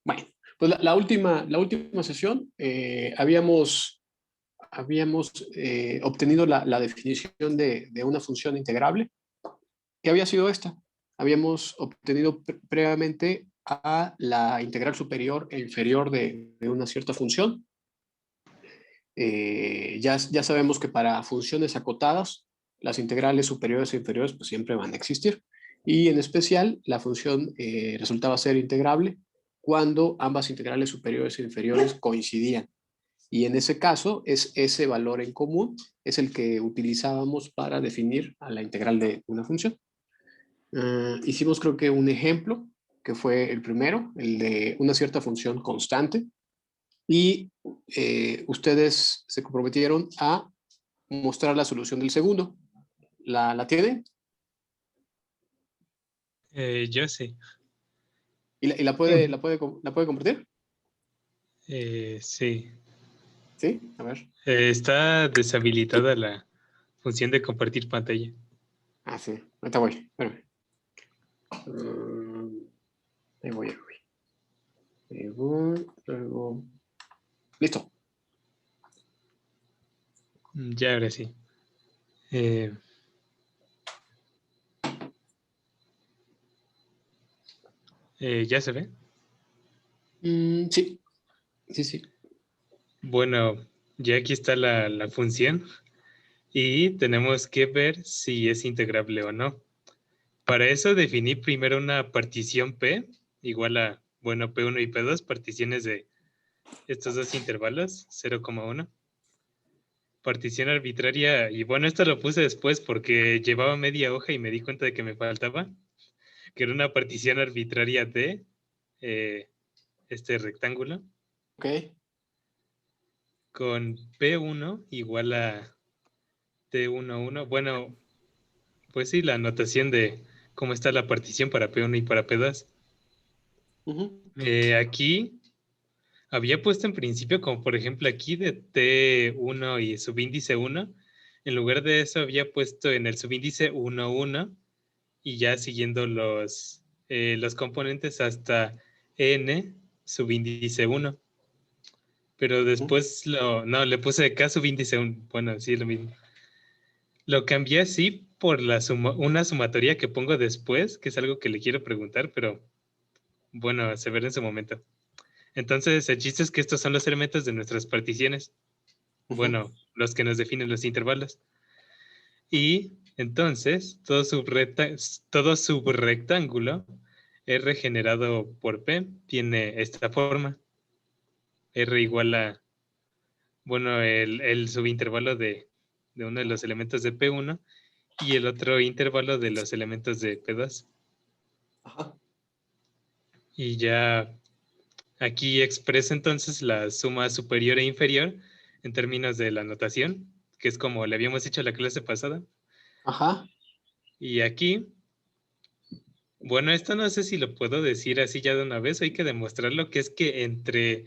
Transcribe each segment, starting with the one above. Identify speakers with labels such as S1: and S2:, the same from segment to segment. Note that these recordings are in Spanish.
S1: Bueno, pues la última sesión habíamos obtenido la definición de una función integrable, que había sido esta. Habíamos obtenido previamente a la integral superior e inferior de una cierta función. Ya sabemos que para funciones acotadas, las integrales superiores e inferiores pues siempre van a existir. Y en especial, la función resultaba ser integrable cuando ambas integrales superiores e inferiores coincidían. Y en ese caso, es ese valor en común es el que utilizábamos para definir a la integral de una función. Hicimos creo que un ejemplo, que fue el primero, el de una cierta función constante, y ustedes se comprometieron a mostrar la solución del segundo. ¿La tienen?
S2: Yo sí.
S1: ¿Y la puede, la puede compartir?
S2: Sí.
S1: Sí, a ver.
S2: Está deshabilitada la función de compartir pantalla.
S1: Sí, ahorita voy, espérame. Ahí voy, ahí voy. Ahí voy, luego. Listo.
S2: Ya, ahora sí. Eh, ¿Ya se ve?
S1: Sí, sí, sí.
S2: Bueno, ya aquí está la función y tenemos que ver si es integrable o no. Para eso definí primero una partición P igual a, bueno, P1 y P2, particiones de estos dos intervalos, 0,1. Partición arbitraria, y bueno, esto lo puse después porque llevaba media hoja y me di cuenta de que me faltaba, que era una partición arbitraria de este rectángulo
S1: Ok.
S2: con P1 igual a T11. Bueno, pues sí, la anotación de cómo está la partición para P1 y para P2.
S1: Ujú.
S2: Aquí había puesto en principio, como por ejemplo aquí de T1 y subíndice 1, en lugar de eso había puesto en el subíndice 1, 1 y ya siguiendo los componentes hasta n subíndice 1. Pero después no, le puse K subíndice 1. Bueno, sí, lo mismo. Lo cambié así por una sumatoria que pongo después, que es algo que le quiero preguntar, pero bueno, se verá en su momento. Entonces, el chiste es que estos son los elementos de nuestras particiones.
S1: Ujú.
S2: Bueno, los que nos definen los intervalos. Y entonces, todo subrectángulo R generado por P tiene esta forma. R igual a, bueno, el subintervalo de uno de los elementos de P1 y el otro intervalo de los elementos de P2.
S1: Ajá.
S2: Y ya aquí expresa entonces la suma superior e inferior en términos de la notación, que es como le habíamos hecho la clase pasada.
S1: Ajá.
S2: Y aquí, bueno, esto no sé si lo puedo decir así ya de una vez, hay que demostrarlo, que es que entre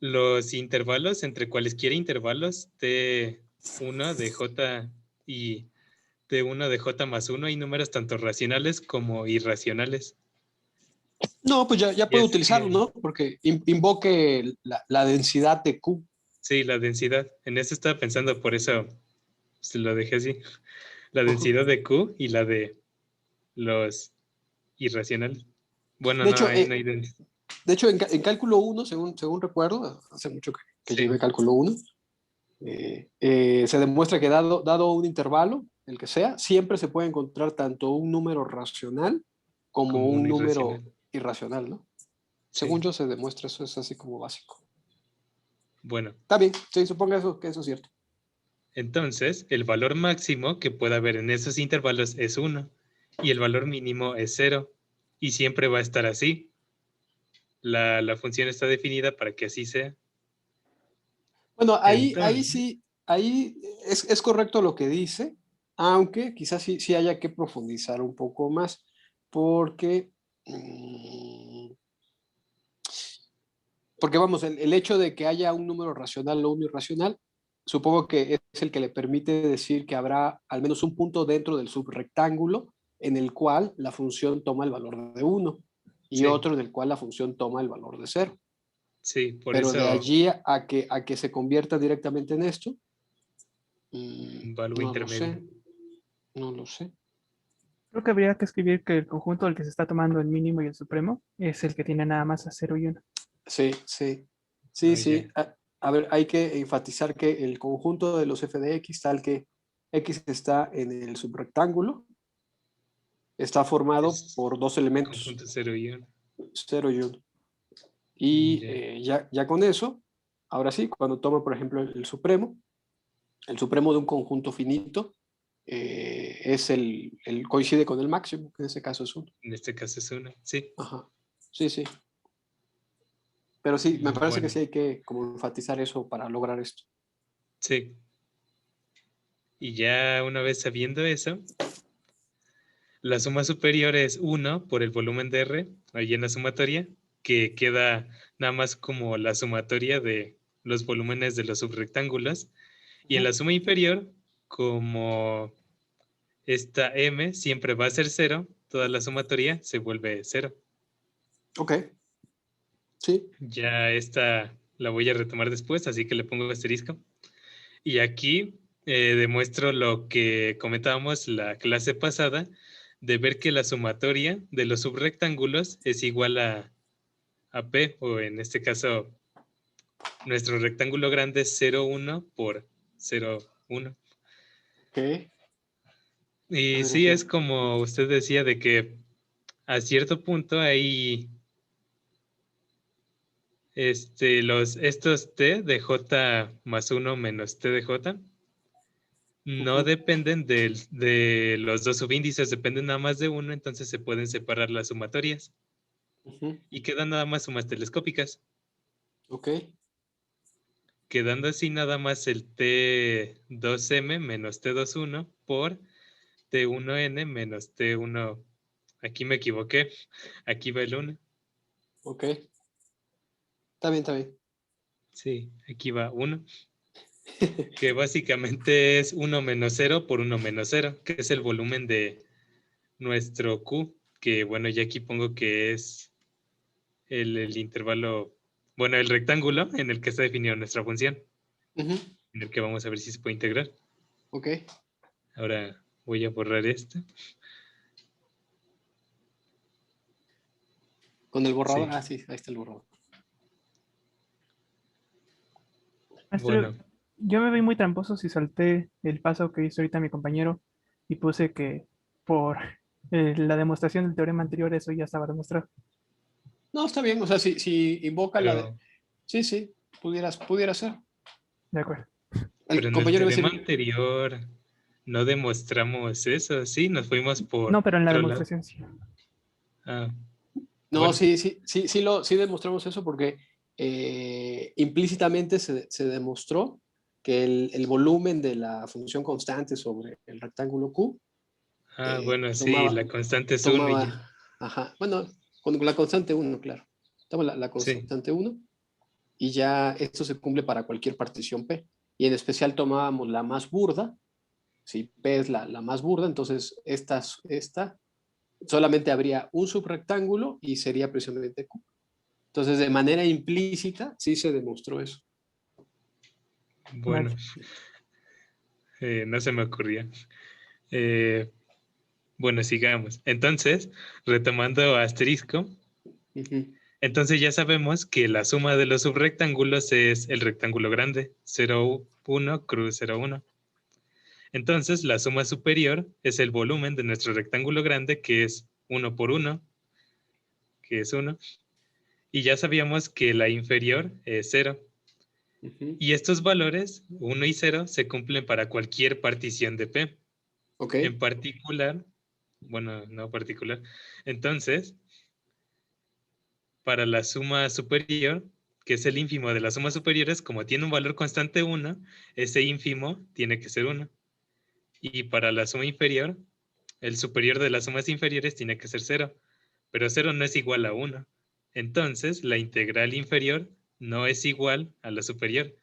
S2: los intervalos, entre cualesquiera intervalos, T1 de J y T1 de J más 1, hay números tanto racionales como irracionales.
S1: No, pues ya
S2: Y
S1: puedo
S2: es
S1: utilizarlo,
S2: que,
S1: ¿no? Porque invoque la densidad de Q.
S2: sí, la densidad, en eso estaba pensando, por eso se lo dejé así. La
S1: Ujú.
S2: densidad de Q y la de los irracionales. Bueno,
S1: De
S2: no,
S1: hecho,
S2: ahí no hay densidad.
S1: en cálculo uno, según recuerdo, hace mucho que
S2: Sí,
S1: llevé cálculo uno, se demuestra que dado un intervalo, el que sea, siempre se puede encontrar tanto un número racional como
S2: como
S1: un
S2: un
S1: número
S2: irracional.
S1: irracional, ¿no? Según
S2: Sí,
S1: yo se demuestra, eso es así como básico.
S2: bueno.
S1: Está bien, sí, supongo que eso es cierto.
S2: Entonces, el valor máximo que pueda haber en esos intervalos es 1 y el valor mínimo es 0 y siempre va a estar así. La función está definida para que así sea.
S1: Bueno, ahí
S2: Entonces,
S1: sí, ahí es correcto lo que dice, aunque quizás sí haya que profundizar un poco más, porque, porque vamos, el hecho de que haya un número racional o un irracional, supongo que es el que le permite decir que habrá al menos un punto dentro del subrectángulo en el cual la función toma el valor de uno. y
S2: Sí,
S1: otro en el cual la función toma el valor de 0.
S2: sí, por
S1: Pero de
S2: eso
S1: allí a que se convierta directamente en esto,
S2: valgo
S1: no lo
S2: intermedio.
S1: sé, no lo sé.
S3: Creo que habría que escribir que el conjunto del que se está tomando el mínimo y el supremo es el que tiene nada más a 0 y 1.
S1: Sí, sí,
S2: Oh,
S1: sí,
S2: ya.
S1: sí. A ver, hay que enfatizar que el conjunto de los f de x, tal que x está en el subrectángulo, está formado
S2: Es
S1: por dos elementos,
S2: conjunto 0 y 1.
S1: 0 y 1. Y
S2: Ya.
S1: ya con eso, ahora sí, cuando toma, por ejemplo, el supremo de un conjunto finito es coincide con el máximo, que en este caso es 1.
S2: En este caso es 1. Sí.
S1: Ajá. Sí, sí. Pero sí, me parece que
S2: Bueno,
S1: sí hay que como enfatizar eso para lograr esto.
S2: sí. Y ya una vez sabiendo eso, la suma superior es 1 por el volumen de R, ahí en la sumatoria, que queda nada más como la sumatoria de los volúmenes de los subrectángulos. Y en la suma inferior, como esta M siempre va a ser 0, toda la sumatoria se vuelve 0.
S1: Ok, sí.
S2: Ya esta la voy a retomar después, así que le pongo asterisco. Y aquí demuestro lo que comentábamos la clase pasada, de ver que la sumatoria de los subrectángulos es igual a P, o en este caso, nuestro rectángulo grande es 0,1 por 0,1.
S1: Ok. A
S2: Y
S1: ver,
S2: sí, es
S1: déjame.
S2: como usted decía, de que a cierto punto hay estos t de j más 1 menos t de j no
S1: Ujú,
S2: dependen de los dos subíndices, dependen nada más de uno, entonces se pueden separar las sumatorias
S1: ujú.
S2: y quedan nada más sumas telescópicas,
S1: Ok,
S2: quedando así nada más el T2M menos T21 por T1N menos T1. Aquí me equivoqué, aquí va el 1.
S1: ok. Está bien, está bien.
S2: Sí, aquí va 1, que básicamente es 1 menos 0 por 1 menos 0, que es el volumen de nuestro Q, que bueno, ya aquí pongo que es el intervalo, bueno, el rectángulo en el que está definida nuestra función,
S1: Ujú,
S2: en el que vamos a ver si se puede integrar.
S1: ok.
S2: Ahora voy a borrar esto.
S1: Con el borrador.
S2: Sí,
S1: Ah, sí, ahí está el borrador.
S3: Maestro,
S2: bueno,
S3: yo me vi muy tramposo si salté el paso que hizo ahorita mi compañero y puse que por la demostración del teorema anterior eso ya estaba demostrado.
S1: No, está bien. O sea, si invoca la de.
S2: pero,
S1: Sí, sí, pudiera ser.
S3: De acuerdo.
S2: pero
S1: El
S2: en el
S1: compañero iba a
S2: teorema
S1: decir.
S2: anterior no demostramos eso, sí, nos fuimos por
S3: No, pero en la
S2: otro lado.
S3: demostración sí.
S2: Ah,
S1: No,
S2: bueno,
S1: sí demostramos eso porque implícitamente se demostró que el volumen de la función constante sobre el rectángulo Q
S2: bueno, sí,
S1: tomaba,
S2: la constante es 1 y ya.
S1: tomaba, ajá, bueno, con la constante 1, claro. Toma la
S2: Sí,
S1: constante 1 y ya esto se cumple para cualquier partición P. Y en especial tomábamos la más burda, si P es la más burda, entonces esta solamente habría un subrectángulo y sería precisamente Q. Entonces, de manera implícita, sí se demostró eso.
S2: bueno,
S3: Vale.
S2: no se me ocurría. Eh, bueno, sigamos. Entonces, retomando asterisco,
S1: Ujú.
S2: entonces ya sabemos que la suma de los subrectángulos es el rectángulo grande, 0, 1, cruz 0, 1. Entonces, la suma superior es el volumen de nuestro rectángulo grande, que es 1 por 1, que es 1. Y ya sabíamos que la inferior es 0.
S1: Ujú.
S2: Y estos valores, 1 y 0, se cumplen para cualquier partición de P.
S1: Ok.
S2: En particular, bueno, no particular. Entonces, para la suma superior, que es el ínfimo de las sumas superiores, como tiene un valor constante 1, ese ínfimo tiene que ser 1. Y para la suma inferior, el superior de las sumas inferiores tiene que ser 0. Pero 0 no es igual a 1. Entonces, la integral inferior no es igual a la superior.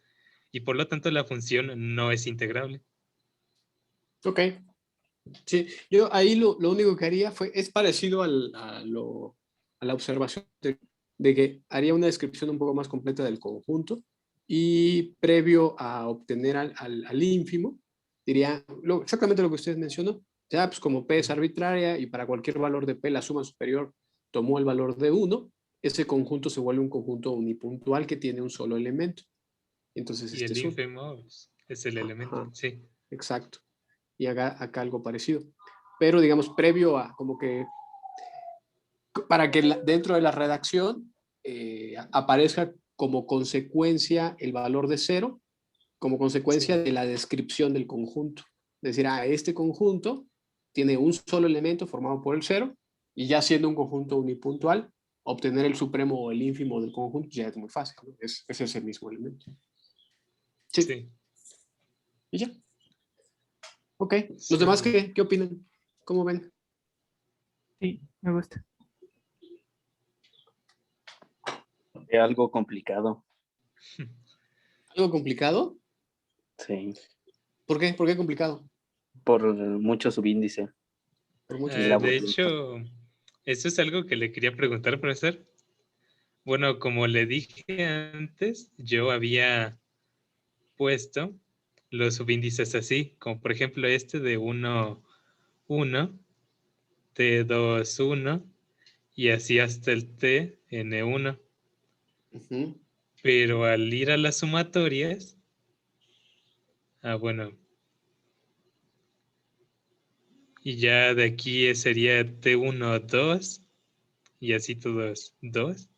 S2: Y por lo tanto, la función no es integrable.
S1: Ok. Sí, yo ahí lo único que haría es parecido a la observación de que haría una descripción un poco más completa del conjunto y previo a obtener al ínfimo, diría exactamente lo que usted mencionó. Ya, pues como P es arbitraria y para cualquier valor de P la suma superior tomó el valor de 1, ese conjunto se vuelve un conjunto unipuntual que tiene un solo elemento. Entonces
S2: Y
S1: este
S2: el
S1: es 1.
S2: ínfimo es el elemento,
S1: Ajá,
S2: sí.
S1: exacto. Y acá algo parecido. Pero digamos, previo a como que para que dentro de la redacción aparezca como consecuencia el valor de 0, como consecuencia
S2: Sí.
S1: de la descripción del conjunto. Es decir, este conjunto tiene un solo elemento formado por el 0, y ya siendo un conjunto unipuntual, obtener el supremo o el ínfimo del conjunto ya es muy fácil, ¿no? Es ese mismo elemento. Sí,
S2: Sí.
S1: y ya. Ok, ¿los demás
S2: Sí.
S1: qué opinan? ¿Cómo ven?
S3: Sí, me gusta.
S4: Es algo complicado.
S1: ¿Algo complicado?
S4: Sí.
S1: ¿Por qué? ¿Por qué complicado?
S4: Por mucho subíndice.
S1: Por mucho
S4: Y la
S2: De
S4: voluntad.
S2: hecho, eso es algo que le quería preguntar, profesor. Bueno, como le dije antes, yo había puesto los subíndices así, como por ejemplo este de 1, 1, T2, 1, y así hasta el T, N1.
S1: Uh-huh.
S2: Pero al ir a las sumatorias, bueno, y ya de aquí sería T1, 2, y así todos 2,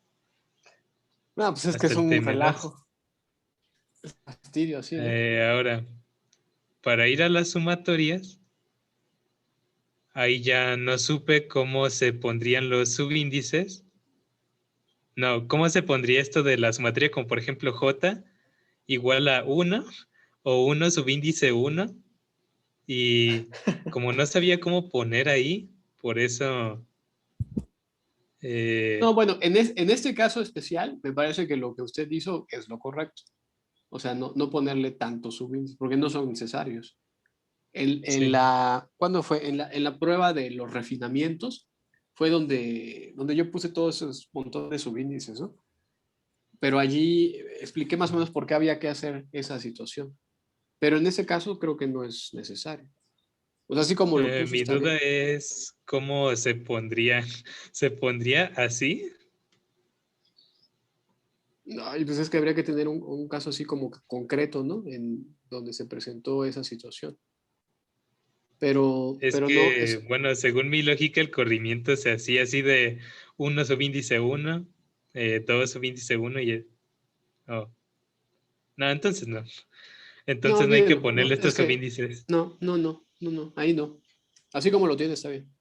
S1: No, pues es que
S2: hasta
S1: es
S2: el T
S1: un
S2: menos.
S1: relajo. Fastidio, así, ¿no?
S2: Ahora, para ir a las sumatorias, ahí ya no supe cómo se pondrían los subíndices. No, ¿cómo se pondría esto de la sumatoria? Como por ejemplo J igual a 1 o 1 subíndice 1. Y como no sabía cómo poner ahí, por eso...
S1: No, bueno, en este caso especial, me parece que lo que usted hizo es lo correcto. O sea, no ponerle tantos subíndices, porque no son necesarios.
S2: sí,
S1: ¿Cuándo fue? En la prueba de los refinamientos, fue donde yo puse todos esos montones de subíndices, ¿no? Pero allí expliqué más o menos por qué había que hacer esa situación. Pero en ese caso creo que no es necesario. O sea, así como lo puso,
S2: mi
S1: está
S2: duda
S1: bien.
S2: es cómo se pondría. ¿Se pondría así?
S1: Ay, pues es que habría que tener un caso así como concreto, ¿no? En donde se presentó esa situación.
S2: Es
S1: Pero no,
S2: que, bueno, según mi lógica, el corrimiento se hacía así de 1 subíndice 1, 2 subíndice 1 y... Oh. No, entonces no.
S1: no,
S2: Entonces no hay que
S1: olvídelo,
S2: ponerle
S1: no, es
S2: estos
S1: que,
S2: subíndices.
S1: no, ahí no. Así como lo tiene, está bien.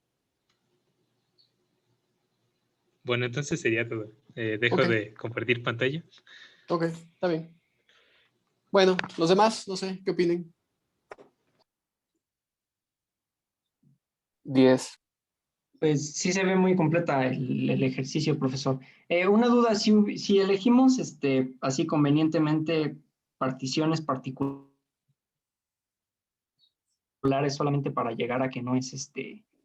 S2: Bueno, entonces sería todo. Dejo
S1: Ok,
S2: de compartir pantalla.
S1: ok, está bien. Bueno, los demás, no sé, ¿qué opinen?
S4: 10.
S5: Pues sí se ve muy completa el ejercicio, profesor. Una duda, si elegimos así convenientemente particiones particulares solamente para llegar a que no es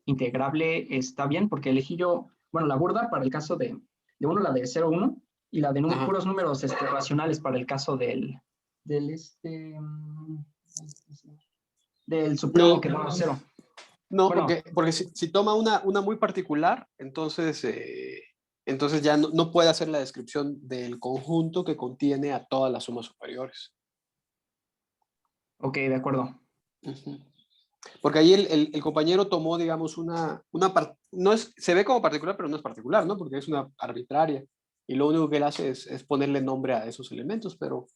S5: integrable, está bien, porque elegí yo, bueno, la burda para el caso de uno, la de 0,1, y la de
S1: Ajá.
S5: puros números racionales para el caso del, del supremo
S1: No,
S5: que da 0.
S1: no,
S5: Bueno,
S1: porque si toma una muy particular, entonces ya no puede hacer la descripción del conjunto que contiene a todas las sumas superiores.
S5: ok, de acuerdo.
S1: Ujú. Porque ahí el compañero tomó, digamos, no es, se ve como particular, pero no es particular, ¿no? Porque es una arbitraria. Y lo único que él hace es ponerle nombre a esos elementos, pero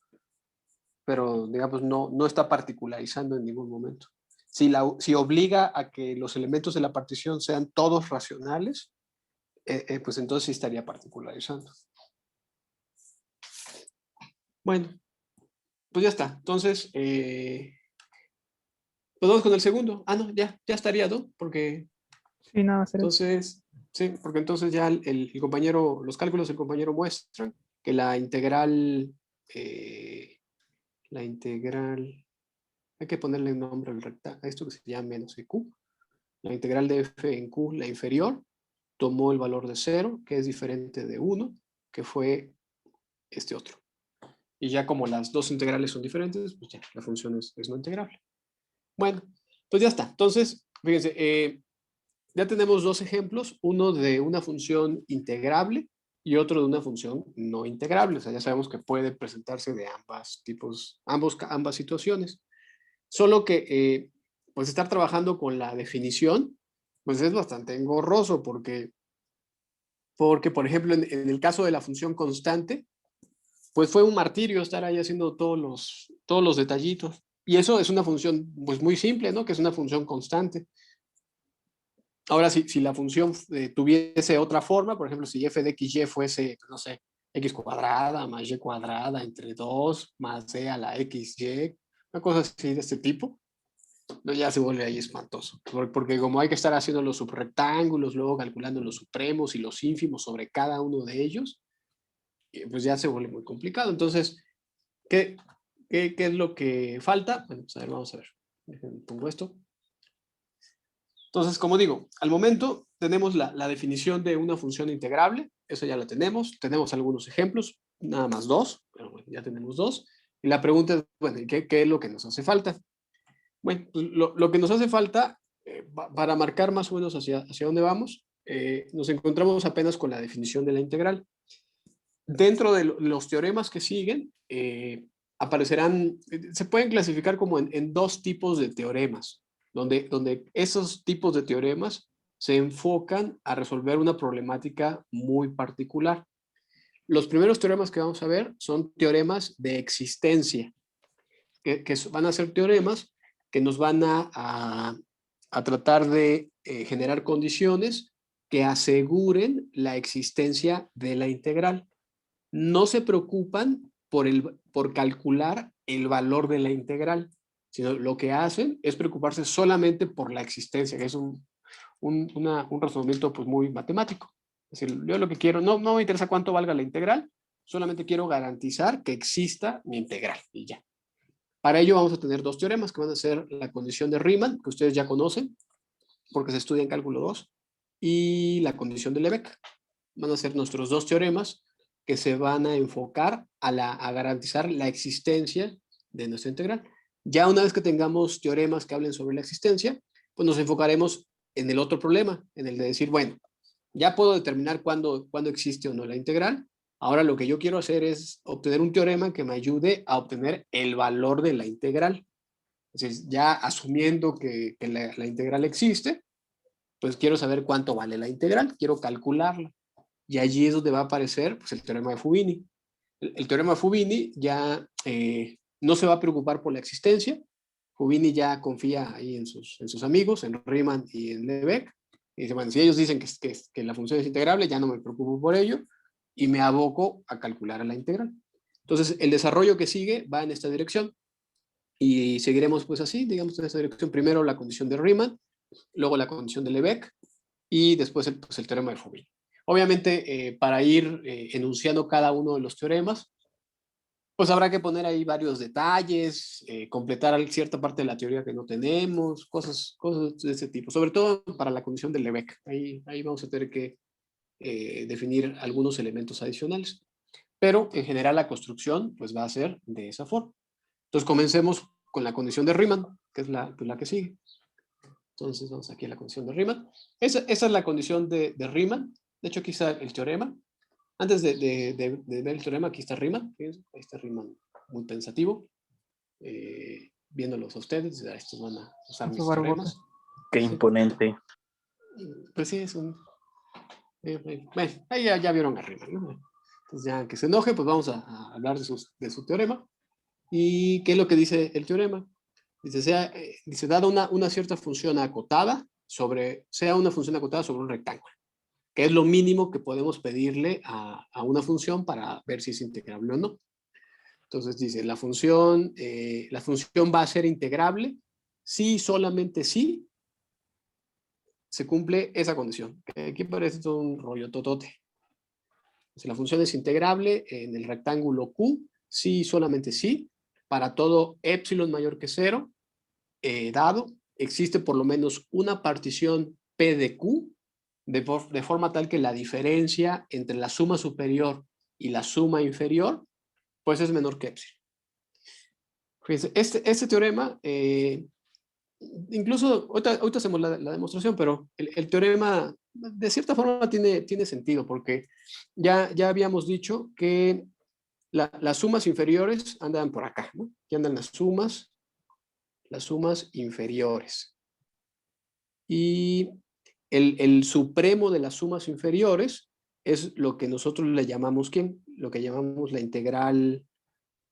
S1: digamos, no está particularizando en ningún momento. Si obliga a que los elementos de la partición sean todos racionales, pues entonces sí estaría particularizando. Bueno, pues ya está. Entonces, pues vamos con el segundo. Ah, no, ya estaría, ¿no? Porque
S3: Sí, nada más era eso.
S1: entonces, sí, porque entonces ya el compañero, los cálculos del compañero muestran que la integral, hay que ponerle nombre al rectángulo, a esto que se llama menos EQ, la integral de f en q, la inferior, tomó el valor de 0, que es diferente de 1, que fue este otro. Y ya como las dos integrales son diferentes, pues ya la función es no integrable. Bueno, pues ya está. Entonces, fíjense, ya tenemos dos ejemplos, uno de una función integrable y otro de una función no integrable. O sea, ya sabemos que puede presentarse de ambas situaciones. Solo que, pues estar trabajando con la definición, pues es bastante engorroso porque por ejemplo, en el caso de la función constante, pues fue un martirio estar ahí haciendo todos los detallitos. Y eso es una función pues muy simple, ¿no? Que es una función constante. Ahora, si la función tuviese otra forma, por ejemplo, si f de xy fuese, no sé, x cuadrada más y cuadrada entre 2 más c a la xy, una cosa así de este tipo, no, ya se vuelve ahí espantoso. Porque como hay que estar haciendo los subrectángulos, luego calculando los supremos y los ínfimos sobre cada uno de ellos, pues ya se vuelve muy complicado. Entonces, ¿qué es lo que falta? Bueno, pues a ver, vamos a ver. Pongo esto. Entonces, como digo, al momento tenemos la definición de una función integrable, eso ya la tenemos. Tenemos algunos ejemplos, nada más dos, pero bueno, ya tenemos dos. Y la pregunta es, bueno, ¿qué es lo que nos hace falta? Bueno, pues lo que nos hace falta, para marcar más o menos hacia dónde vamos, nos encontramos apenas con la definición de la integral. Dentro de los teoremas que siguen, aparecerán, se pueden clasificar como en dos tipos de teoremas, donde esos tipos de teoremas se enfocan a resolver una problemática muy particular. Los primeros teoremas que vamos a ver son teoremas de existencia, que van a ser teoremas que nos van a tratar de generar condiciones que aseguren la existencia de la integral. No se preocupan por calcular el valor de la integral, sino lo que hacen es preocuparse solamente por la existencia, que es un razonamiento pues muy matemático. Es decir, yo lo que quiero, no me interesa cuánto valga la integral, solamente quiero garantizar que exista mi integral y ya. Para ello vamos a tener dos teoremas que van a ser la condición de Riemann, que ustedes ya conocen, porque se estudia en cálculo 2, y la condición de Lebesgue. Van a ser nuestros dos teoremas que se van a enfocar a garantizar la existencia de nuestra integral. Ya una vez que tengamos teoremas que hablen sobre la existencia, pues nos enfocaremos en el otro problema, en el de decir, bueno, ya puedo determinar cuándo existe o no la integral. Ahora lo que yo quiero hacer es obtener un teorema que me ayude a obtener el valor de la integral. Entonces, ya asumiendo que la integral existe, pues quiero saber cuánto vale la integral, quiero calcularla. Y allí es donde va a aparecer pues, el teorema de Fubini. El teorema de Fubini ya no se va a preocupar por la existencia. Fubini ya confía ahí en sus amigos, en Riemann y en Lebesgue. Y dice, bueno, si ellos dicen que la función es integrable, ya no me preocupo por ello y me aboco a calcular la integral. Entonces, el desarrollo que sigue va en esta dirección y seguiremos pues así, digamos, en esta dirección. Primero la condición de Riemann, luego la condición de Lebesgue y después el teorema de Fubini. Obviamente, para ir enunciando cada uno de los teoremas, pues habrá que poner ahí varios detalles, completar cierta parte de la teoría que no tenemos, cosas de ese tipo, sobre todo para la condición del Lebesgue. Ahí vamos a tener que definir algunos elementos adicionales. Pero en general la construcción pues va a ser de esa forma. Entonces comencemos con la condición de Riemann, que es la que sigue. Entonces vamos aquí a la condición de Riemann. Esa es la condición de Riemann. De hecho aquí está el teorema. Antes de ver el teorema, aquí está Riemann. Fíjense, ahí está Riemann muy pensativo. Viéndolos a ustedes, estos van a usar mis teoremas.
S4: Qué imponente.
S1: Pues sí, es un... bueno, ahí ya vieron a Riemann, ¿no? Entonces ya que se enoje, pues vamos a hablar de su teorema. ¿Y qué es lo que dice el teorema? Dice dada una cierta función acotada sea una función acotada sobre un rectángulo, que es lo mínimo que podemos pedirle a una función para ver si es integrable o no. Entonces dice, la función va a ser integrable si solamente si se cumple esa condición. Aquí parece todo un rollo totote. Entonces, la función es integrable en el rectángulo Q si solamente si, para todo epsilon mayor que 0, dado, existe por lo menos una partición P de Q de forma tal que la diferencia entre la suma superior y la suma inferior, pues es menor que epsilon. Fíjense, este teorema, incluso, ahorita hacemos la demostración, pero el teorema de cierta forma tiene sentido, porque ya habíamos dicho que las sumas inferiores andan por acá, ¿no? Aquí andan las sumas inferiores. Y el supremo de las sumas inferiores es lo que nosotros le llamamos, ¿quién? Lo que llamamos la integral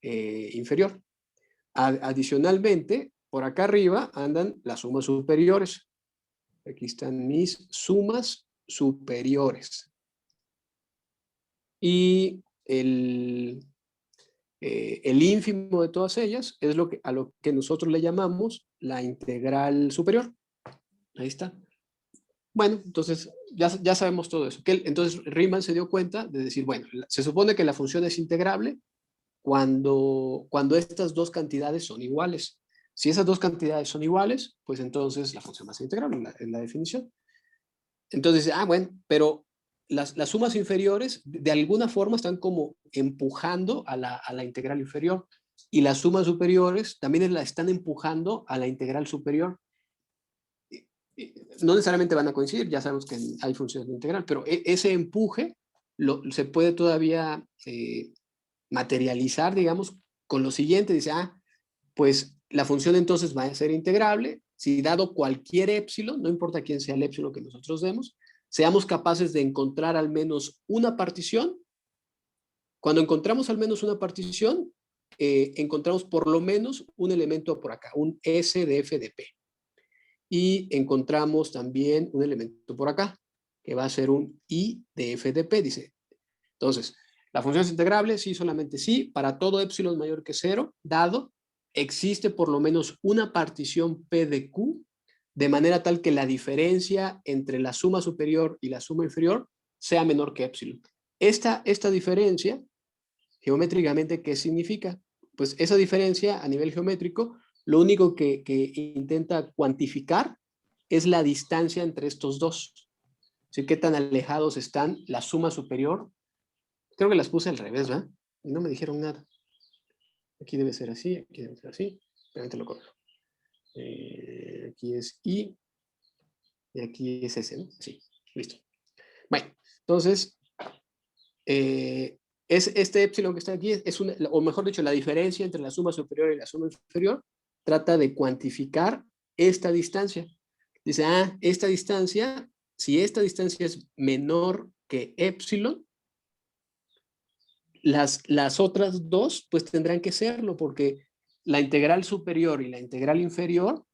S1: inferior. Adicionalmente, por acá arriba andan las sumas superiores. Aquí están mis sumas superiores. Y el ínfimo de todas ellas es a lo que nosotros le llamamos la integral superior. Ahí está. Bueno, entonces ya sabemos todo eso. Entonces Riemann se dio cuenta de decir, bueno, se supone que la función es integrable cuando estas dos cantidades son iguales. Si esas dos cantidades son iguales, pues entonces la función va a ser integrable en la definición. Entonces, bueno, pero las sumas inferiores de alguna forma están como empujando a la integral inferior, y las sumas superiores también la están empujando a la integral superior. No necesariamente van a coincidir, ya sabemos que hay funciones de integral, pero ese empuje se puede todavía materializar, digamos, con lo siguiente. Dice, pues la función entonces va a ser integrable si dado cualquier épsilon, no importa quién sea el épsilon que nosotros demos, seamos capaces de encontrar al menos una partición. Cuando encontramos al menos una partición, encontramos por lo menos un elemento por acá, un S de f de P. Y encontramos también un elemento por acá, que va a ser un I de f de P, dice. Entonces, la función es integrable, sí, solamente sí, para todo épsilon mayor que 0, dado, existe por lo menos una partición P de Q, de manera tal que la diferencia entre la suma superior y la suma inferior sea menor que épsilon. Esta diferencia, geométricamente, ¿qué significa? Pues esa diferencia a nivel geométrico, lo único que intenta cuantificar es la distancia entre estos dos. ¿Sí? ¿Qué tan alejados están la suma superior? Creo que las puse al revés, ¿verdad? Y no me dijeron nada. Aquí debe ser así, aquí debe ser así. Realmente lo corrijo. Aquí es I y aquí es S, ¿no? Sí, listo. Bueno, entonces, este épsilon que está aquí o mejor dicho, la diferencia entre la suma superior y la suma inferior trata de cuantificar esta distancia. Dice, esta distancia, si esta distancia es menor que épsilon, las otras dos pues tendrán que serlo, porque la integral superior y la integral inferior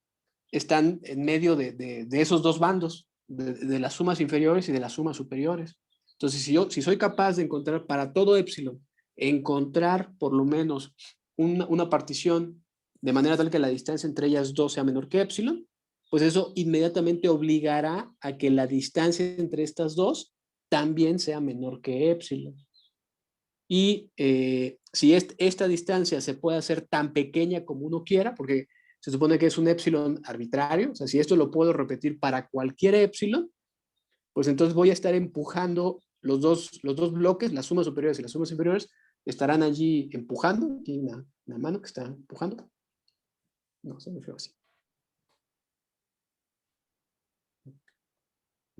S1: están en medio de esos dos bandos, de las sumas inferiores y de las sumas superiores. Entonces, si soy capaz de encontrar para todo épsilon, encontrar por lo menos una partición de manera tal que la distancia entre ellas dos sea menor que épsilon, pues eso inmediatamente obligará a que la distancia entre estas dos también sea menor que épsilon. Y si esta distancia se puede hacer tan pequeña como uno quiera, porque se supone que es un épsilon arbitrario, o sea, si esto lo puedo repetir para cualquier épsilon, pues entonces voy a estar empujando los dos bloques, las sumas superiores y las sumas inferiores, estarán allí empujando. Aquí hay una mano que está empujando. No, se me fue así.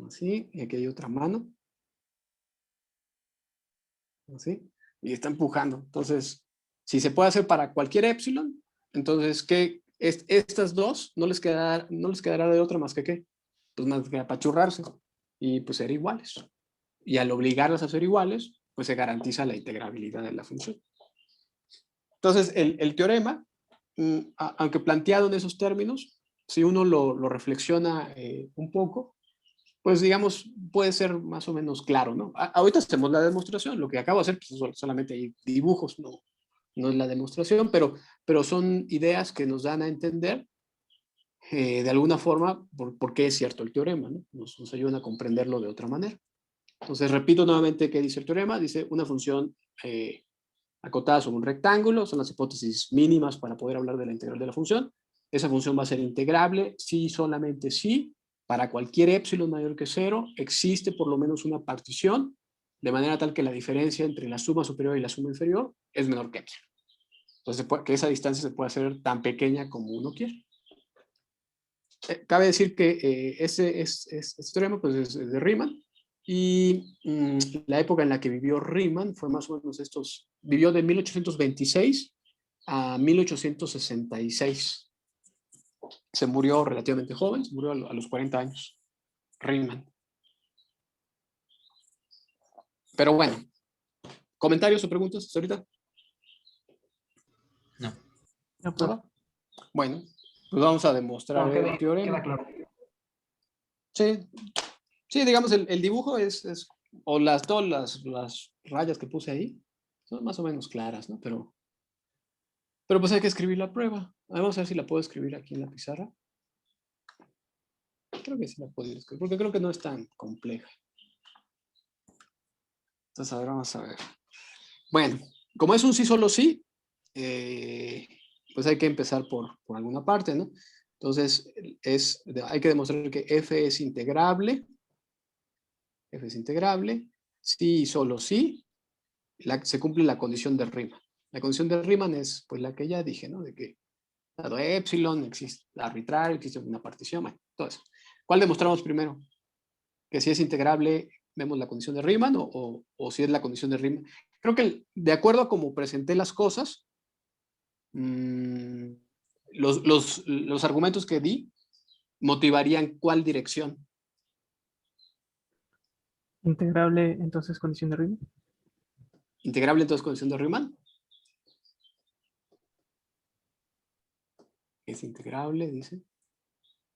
S1: Así, y aquí hay otra mano. Así, y está empujando. Entonces, si se puede hacer para cualquier épsilon, entonces, estas dos no les quedará de otra más que ¿qué? Pues más que apachurrarse y pues ser iguales. Y al obligarlas a ser iguales, pues se garantiza la integrabilidad de la función. Entonces, el teorema, aunque planteado en esos términos, si uno lo reflexiona un poco, pues digamos, puede ser más o menos claro, ¿no? Ahorita hacemos la demostración, lo que acabo de hacer pues, solamente hay dibujos, no es la demostración, pero son ideas que nos dan a entender de alguna forma por qué es cierto el teorema, ¿no? Nos ayudan a comprenderlo de otra manera. Entonces, repito nuevamente qué dice el teorema. Dice una función acotada sobre un rectángulo, son las hipótesis mínimas para poder hablar de la integral de la función. Esa función va a ser integrable si solamente si para cualquier épsilon mayor que 0 existe por lo menos una partición, de manera tal que la diferencia entre la suma superior y la suma inferior es menor que epsilon. Entonces, que esa distancia se puede hacer tan pequeña como uno quiere. Cabe decir que este teorema pues, es de Riemann, y la época en la que vivió Riemann fue más o menos vivió de 1826 a 1866. Se murió relativamente joven, se murió a los 40 años, Riemann. Pero bueno, ¿comentarios o preguntas hasta ahorita?
S2: No.
S3: No, pues,
S1: ¿Nada? Bueno, pues vamos a demostrar
S5: No,
S1: el teorema.
S5: queda claro.
S1: Sí, digamos, el dibujo o todas las rayas que puse ahí, son más o menos claras, ¿no? Pero pues hay que escribir la prueba. Vamos a ver si la puedo escribir aquí en la pizarra. Creo que sí la puedo escribir, porque creo que no es tan compleja. Entonces, a ver, vamos a ver. Bueno, como es un sí, solo sí, pues hay que empezar por alguna parte, ¿no? Entonces, hay que demostrar que f es integrable. F es integrable. Sí y solo sí. Se cumple la condición de Riemann. La condición de Riemann es pues la que ya dije, ¿no? De que dado epsilon existe arbitrario, existe una partición, bueno, todo eso. ¿Cuál demostramos primero? Que si es integrable, vemos la condición de Riemann o si es la condición de Riemann. Creo que de acuerdo a cómo presenté las cosas, los argumentos que di motivarían cuál dirección.
S3: integrable, entonces, condición de Riemann.
S1: Integrable entonces condición de Riemann. Es integrable, dicen.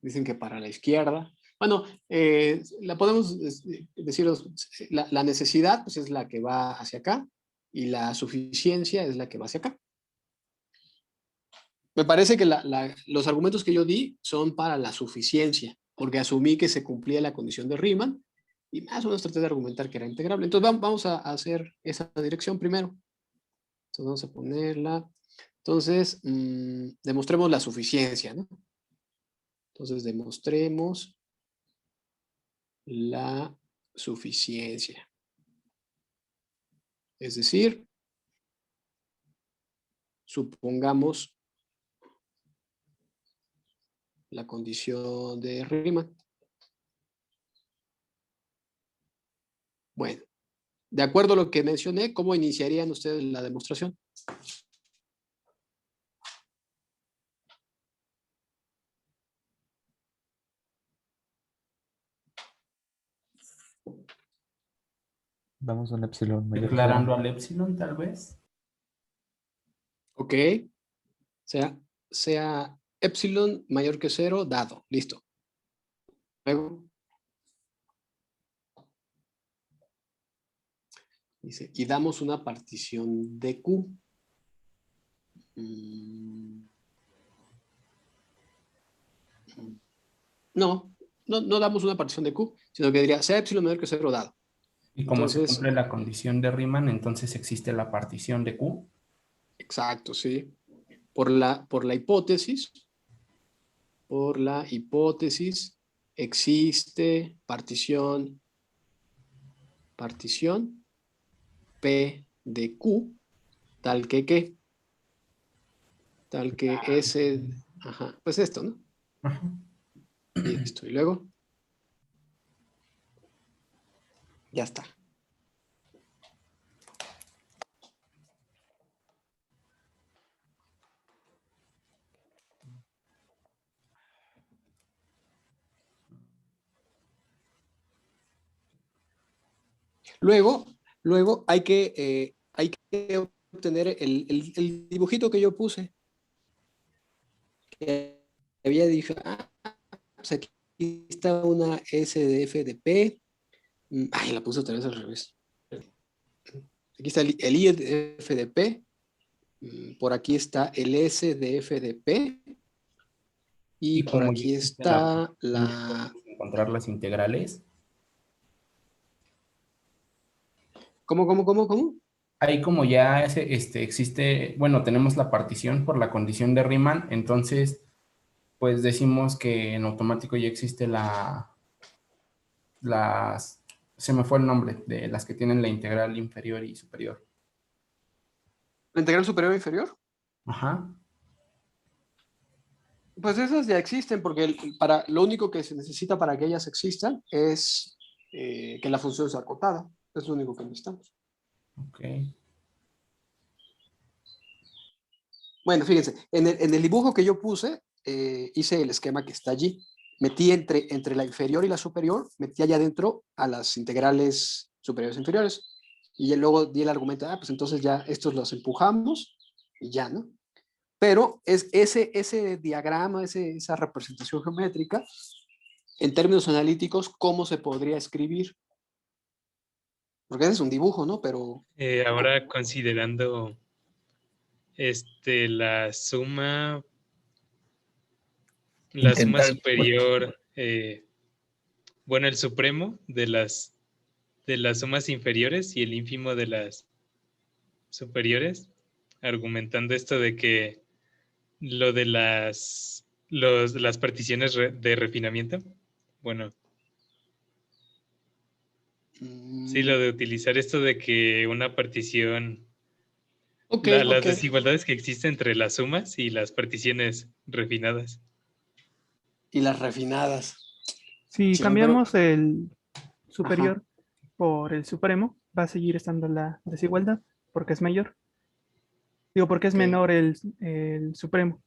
S1: Dicen que para la izquierda. Bueno, la podemos decir, la necesidad pues, es la que va hacia acá y la suficiencia es la que va hacia acá. Me parece que los argumentos que yo di son para la suficiencia, porque asumí que se cumplía la condición de Riemann y más o menos traté de argumentar que era integrable. Entonces vamos a hacer esa dirección primero. Entonces vamos a ponerla. Entonces, demostremos la suficiencia, ¿no? Entonces demostremos la suficiencia. Es decir, supongamos la condición de Riemann. Bueno, de acuerdo a lo que mencioné, ¿cómo iniciarían ustedes la demostración?
S6: Damos un epsilon mayor.
S7: Declarando al epsilon, tal vez.
S1: Ok. Sea epsilon mayor que 0, dado. Listo. Luego. Dice, y damos una partición de Q. No damos una partición de Q, sino que diría, sea epsilon mayor que 0, dado.
S7: Y como
S1: Entonces,
S7: se cumple la condición de Riemann, entonces existe la partición de Q.
S1: Exacto, sí. Por la hipótesis, existe partición P de Q, tal que S, ajá, pues esto, ¿no?
S7: Ajá.
S1: Listo, y luego, ya está. Luego hay que obtener el dibujito que yo puse. Que había dicho, pues aquí está una S de F de P. Ay, la puse otra vez al revés. Aquí está el I de F de P. Por aquí está el S de F de P. Y por
S7: como
S1: aquí
S7: ya existe
S1: está
S7: podemos encontrar las integrales.
S1: ¿Cómo?
S7: Ahí como ya existe, bueno, tenemos la partición por la condición de Riemann, entonces pues decimos que en automático ya existe se me fue el nombre, de las que tienen la integral inferior y superior.
S1: ¿La integral superior e inferior?
S7: Ajá.
S1: Pues esas ya existen, porque lo único que se necesita para que ellas existan es que la función sea acotada. Es lo único que necesitamos.
S7: Ok.
S1: Bueno, fíjense, en el dibujo que yo puse, hice el esquema que está allí. Metí entre la inferior y la superior, metí allá adentro a las integrales superiores e inferiores. Y ya luego di el argumento, pues entonces ya estos los empujamos y ya, ¿no? Pero ese diagrama, esa representación geométrica, en términos analíticos, ¿cómo se podría escribir? Porque ese es un dibujo, ¿no? Pero
S2: Ahora considerando la suma superior, bueno, el supremo de las sumas inferiores y el ínfimo de las superiores, argumentando esto de que lo de las particiones de refinamiento, bueno, sí, lo de utilizar esto de que una partición,
S1: ok,
S2: las
S1: ok.
S2: desigualdades que existen entre las sumas y las particiones refinadas.
S1: Y las refinadas.
S3: Si
S1: Chingón, pero
S3: cambiamos el superior por el supremo, va a seguir estando la desigualdad, porque es mayor. Digo, porque es
S1: ok.
S3: menor el supremo.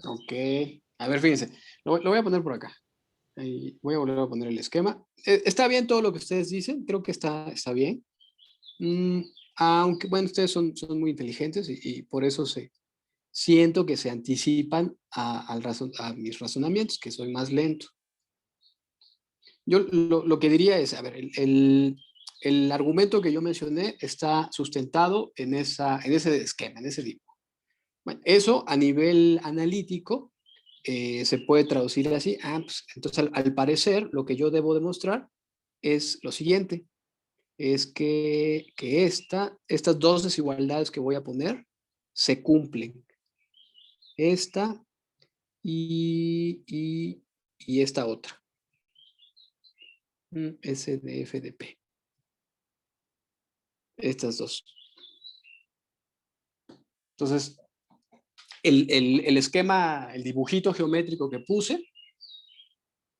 S1: Ok. A ver, fíjense. Lo voy a poner por acá. Ahí voy a volver a poner el esquema. Está bien todo lo que ustedes dicen. Creo que está bien. Aunque, bueno, ustedes son muy inteligentes y por eso siento que se anticipan a mis razonamientos, que soy más lento. Yo lo que diría es, a ver, el argumento que yo mencioné está sustentado en ese esquema, en ese dibujo. Bueno, eso a nivel analítico se puede traducir así. Pues, entonces, al parecer, lo que yo debo demostrar es lo siguiente, es que estas dos desigualdades que voy a poner se cumplen. Esta y esta otra. S de F de P. Estas dos. Entonces, el esquema, el dibujito geométrico que puse,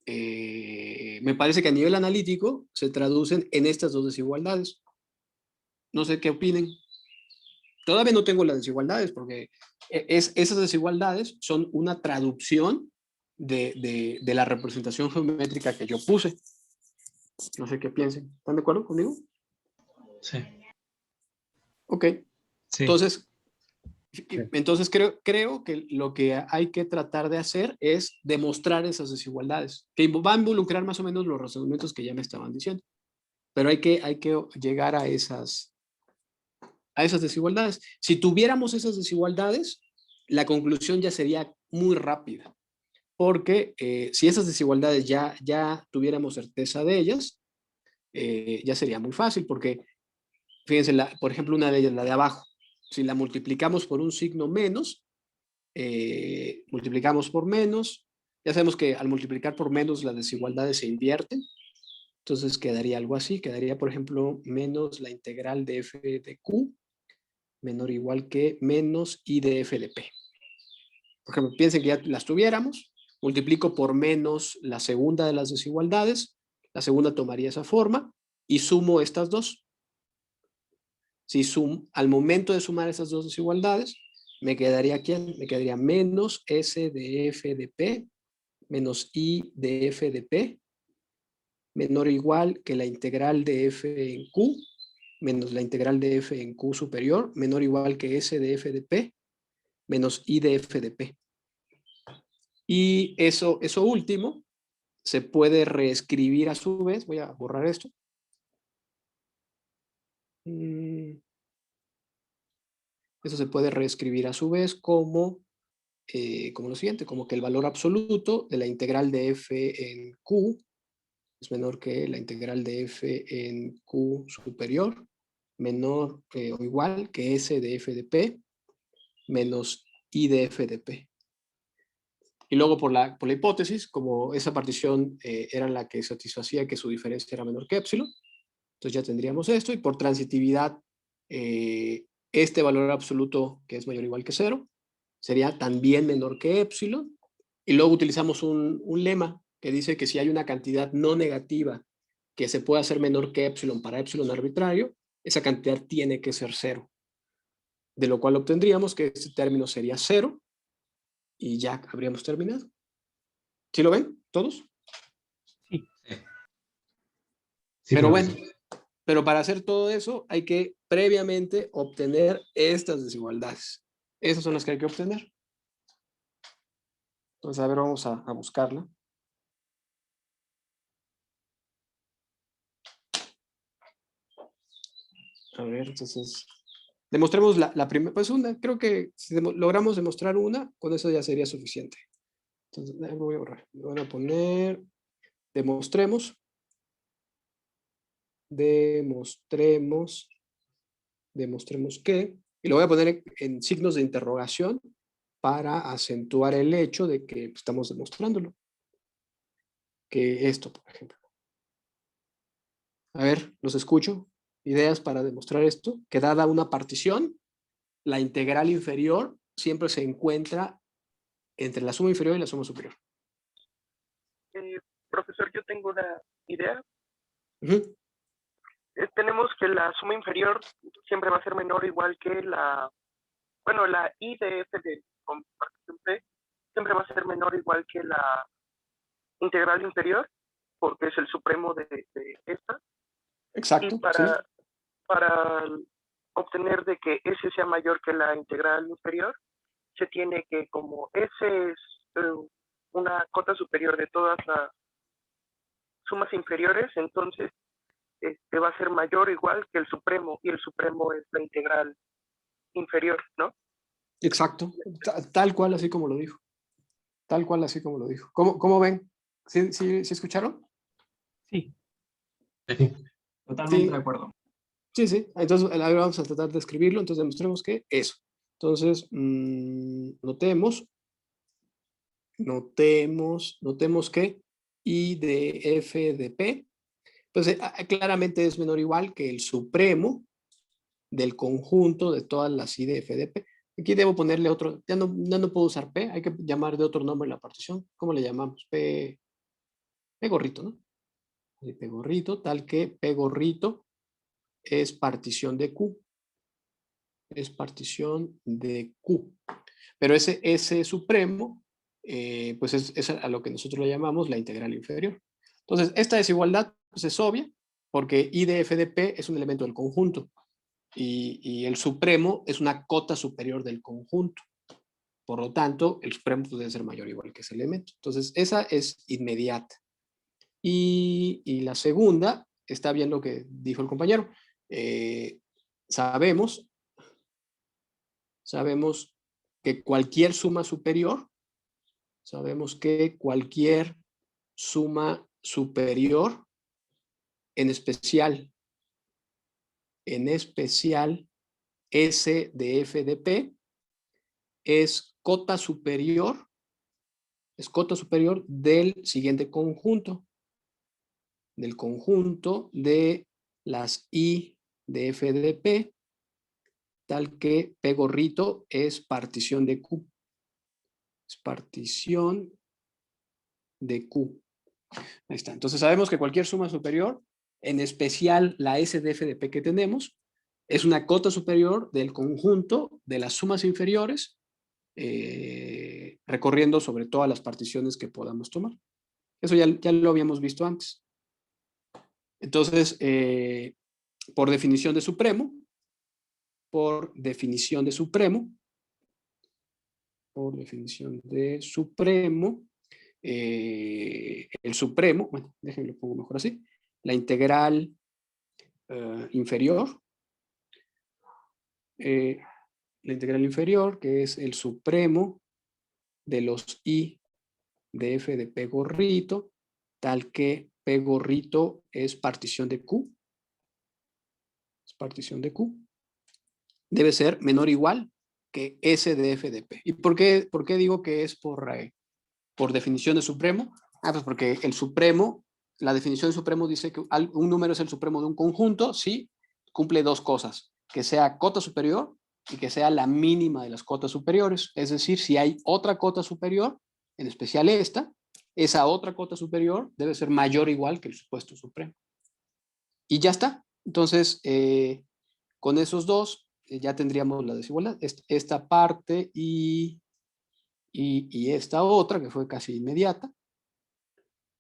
S1: me parece que a nivel analítico se traducen en estas dos desigualdades. No sé qué opinen. Todavía no tengo las desigualdades porque esas desigualdades son una traducción de la representación geométrica que yo puse. No sé qué piensen. ¿Están de acuerdo conmigo?
S2: Sí.
S1: Ok.
S2: Sí.
S1: Entonces creo que lo que hay que tratar de hacer es demostrar esas desigualdades, que va a involucrar más o menos los razonamientos que ya me estaban diciendo. Pero hay que llegar a esas desigualdades. Si tuviéramos esas desigualdades, la conclusión ya sería muy rápida, porque si esas desigualdades ya tuviéramos certeza de ellas, ya sería muy fácil, porque fíjense, por ejemplo, una de ellas, la de abajo, si la multiplicamos por un signo menos, multiplicamos por menos, ya sabemos que al multiplicar por menos las desigualdades se invierten, entonces quedaría algo así, quedaría por ejemplo menos la integral de f de q menor o igual que menos I de f de p. Por ejemplo, piensen que ya las tuviéramos, multiplico por menos la segunda de las desigualdades, la segunda tomaría esa forma y sumo estas dos. Si al momento de sumar esas dos desigualdades, me quedaría aquí, me quedaría menos S de f de p menos I de f de p menor o igual que la integral de f en q menos la integral de f en q superior menor o igual que S de f de p menos I de f de p. Y eso último se puede reescribir a su vez. Voy a borrar esto. Eso se puede reescribir a su vez como lo siguiente, como que el valor absoluto de la integral de f en q es menor que la integral de f en q superior, menor o igual que S de f de p menos I de f de p. Y luego por la hipótesis, como esa partición era la que satisfacía que su diferencia era menor que epsilon, entonces ya tendríamos esto, y por transitividad, este valor absoluto que es mayor o igual que 0, sería también menor que epsilon, y luego utilizamos un lema que dice que si hay una cantidad no negativa que se puede hacer menor que epsilon para epsilon arbitrario, esa cantidad tiene que ser 0. De lo cual obtendríamos que este término sería 0 y ya habríamos terminado. ¿Sí lo ven todos?
S3: Sí.
S6: Sí,
S1: Pero bueno,
S6: profesor.
S1: pero para hacer todo eso hay que previamente obtener estas desigualdades. Esas son las que hay que obtener. Entonces, a ver, vamos a buscarla. A ver, entonces, demostremos la primera, pues una, creo que si logramos demostrar una, con eso ya sería suficiente. Entonces, me voy a borrar. Me van a poner, demostremos que, y lo voy a poner en signos de interrogación para acentuar el hecho de que estamos demostrándolo. Que esto, por ejemplo. A ver, los escucho. Ideas para demostrar esto. Que dada una partición, la integral inferior siempre se encuentra entre la suma inferior y la suma superior.
S8: Profesor, yo tengo una idea.
S1: Ujú.
S8: Tenemos que la suma inferior siempre va a ser menor o igual que la I de f de partición P siempre va a ser menor o igual que la integral inferior, porque es el supremo de esta.
S1: Exacto.
S8: Y para obtener de que S sea mayor que la integral inferior, se tiene que, como S es una cota superior de todas las sumas inferiores, entonces va a ser mayor o igual que el supremo, y el supremo es la integral inferior, ¿no?
S1: Exacto. Tal cual, así como lo dijo. Tal cual, así como lo dijo. ¿Cómo ven? ¿Sí escucharon?
S3: Sí.
S5: Totalmente
S1: Sí.
S5: de acuerdo.
S1: Sí. Entonces, ahora vamos a tratar de escribirlo. Entonces, demostremos que eso. Entonces, notemos que I de f de P, pues claramente es menor o igual que el supremo del conjunto de todas las I de f de P. Aquí debo ponerle otro, ya no puedo usar P, hay que llamar de otro nombre la partición. ¿Cómo le llamamos? P gorrito, ¿no? P gorrito, tal que P gorrito es partición de Q. Es partición de Q. Pero ese supremo, pues es a lo que nosotros le llamamos la integral inferior. Entonces, esta desigualdad pues, es obvia, porque I de f de P es un elemento del conjunto, y el supremo es una cota superior del conjunto. Por lo tanto, el supremo puede ser mayor o igual que ese elemento. Entonces, esa es inmediata. Y la segunda, está bien lo que dijo el compañero. Sabemos que cualquier suma superior, en especial S de f de P, es cota superior del siguiente conjunto, del conjunto de las I de f de P, tal que P gorrito es partición de Q. Es partición de Q. Ahí está. Entonces sabemos que cualquier suma superior, en especial la S de f de P que tenemos, es una cota superior del conjunto de las sumas inferiores, recorriendo sobre todas las particiones que podamos tomar. Eso ya lo habíamos visto antes. Entonces, por definición de supremo, el supremo, bueno, déjenme lo pongo mejor así, la integral inferior, que es el supremo de los I de f de P gorrito, tal que P gorrito es partición de Q, debe ser menor o igual que S de f de P. ¿Y por qué digo que es por definición de supremo? Pues porque el supremo, la definición de supremo dice que un número es el supremo de un conjunto si cumple dos cosas, que sea cota superior y que sea la mínima de las cotas superiores. Es decir, si hay otra cota superior, en especial esa otra cota superior debe ser mayor o igual que el supuesto supremo. Y ya está. Entonces, con esos dos, ya tendríamos la desigualdad. Esta parte y esta otra, que fue casi inmediata,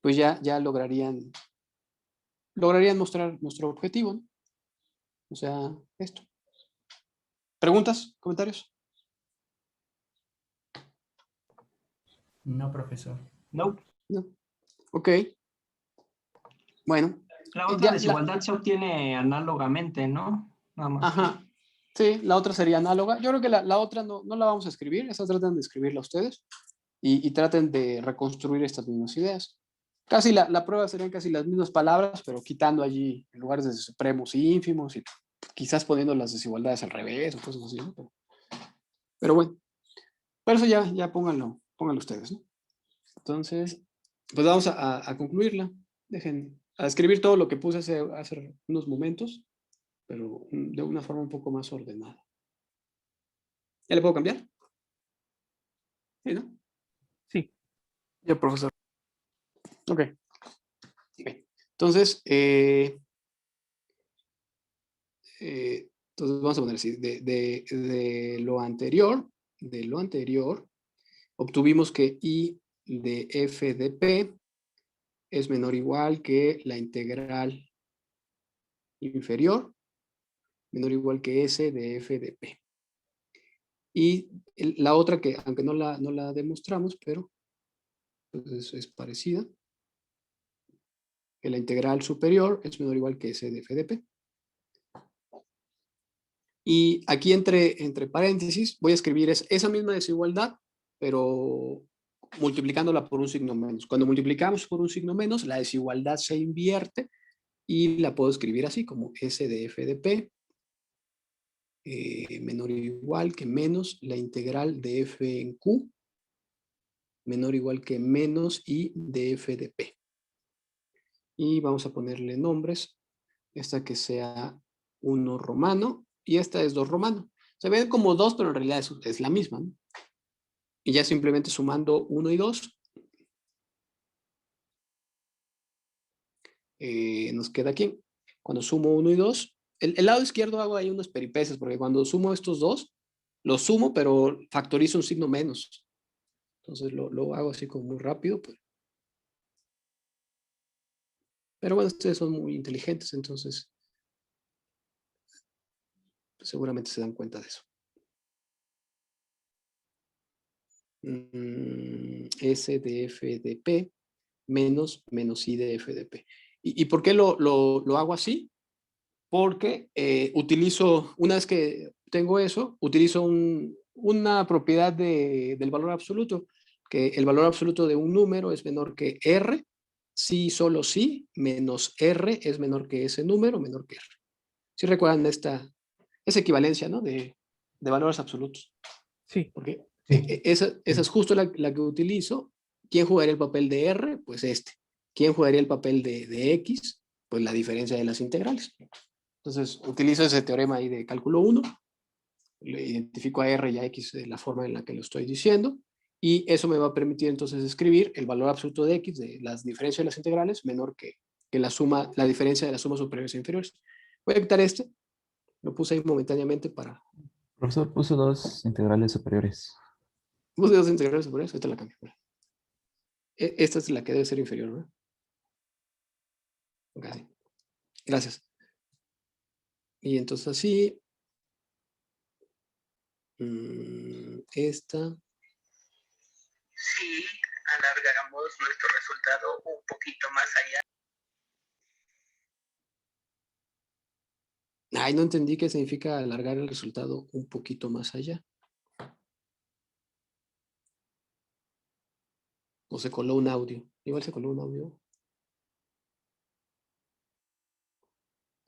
S1: pues ya lograrían mostrar nuestro objetivo, ¿no? O sea, esto. ¿Preguntas? ¿Comentarios?
S7: No, profesor.
S5: No.
S1: No. Ok. Bueno.
S5: La otra desigualdad se obtiene análogamente, ¿no? Nada más.
S1: Ajá. Sí, la otra sería análoga. Yo creo que la otra no la vamos a escribir. Esa traten de escribirla ustedes y traten de reconstruir estas mismas ideas. Casi la prueba serían casi las mismas palabras, pero quitando allí en lugares de supremos y ínfimos y quizás poniendo las desigualdades al revés o cosas así, ¿no? Pero bueno, por eso ya pónganlo ustedes, ¿no? Entonces, pues vamos a concluirla. Dejen a escribir todo lo que puse hace unos momentos, pero de una forma un poco más ordenada. ¿Ya le puedo cambiar? ¿Sí, no?
S3: Sí.
S1: Ya, profesor. Ok. Entonces, entonces vamos a poner así. De lo anterior, obtuvimos que I de f de p es menor o igual que la integral inferior, menor o igual que S de f de p. Y la otra que, aunque no la demostramos, pero pues es parecida, que la integral superior es menor o igual que S de f de p. Y aquí entre paréntesis voy a escribir esa misma desigualdad, pero multiplicándola por un signo menos. Cuando multiplicamos por un signo menos, la desigualdad se invierte y la puedo escribir así, como S de f de p menor o igual que menos la integral de f en q menor o igual que menos I de f de p. Y vamos a ponerle nombres. Esta que sea 1 romano y esta es 2 romano. Se ven como 2, pero en realidad es la misma, ¿no? Y ya simplemente sumando 1 y 2, nos queda aquí. Cuando sumo 1 y 2, el lado izquierdo hago ahí unas peripecias, porque cuando sumo estos dos, los sumo, pero factorizo un signo menos. Entonces lo hago así como muy rápido. Pero bueno, ustedes son muy inteligentes, entonces seguramente se dan cuenta de eso. S de f de p menos I de f de p. ¿Y por qué lo hago así? Porque utilizo, una vez que tengo eso, utilizo una propiedad del valor absoluto, que el valor absoluto de un número es menor que R, si solo si, menos R es menor que ese número, menor que R. ¿Sí recuerdan esa equivalencia, ¿no? De valores absolutos?
S3: Sí.
S1: Porque esa es justo la que utilizo. ¿Quién jugaría el papel de R? Pues este. ¿Quién jugaría el papel de X? Pues la diferencia de las integrales. Entonces, utilizo ese teorema ahí de cálculo 1, le identifico a R y a X de la forma en la que lo estoy diciendo, y eso me va a permitir entonces escribir el valor absoluto de X de las diferencias de las integrales menor que la diferencia de las sumas superiores e inferiores. Voy a quitar lo puse ahí momentáneamente para...
S6: Profesor, puso 2 integrales superiores.
S1: Puse 2 integrales superiores, esta la cambio. Esta es la que debe ser inferior, ¿no? Okay. Gracias. Y entonces así, esta.
S9: Si alargáramos nuestro resultado un poquito más allá.
S1: Ay, no entendí qué significa alargar el resultado un poquito más allá. O se coló un audio. Igual se coló un audio.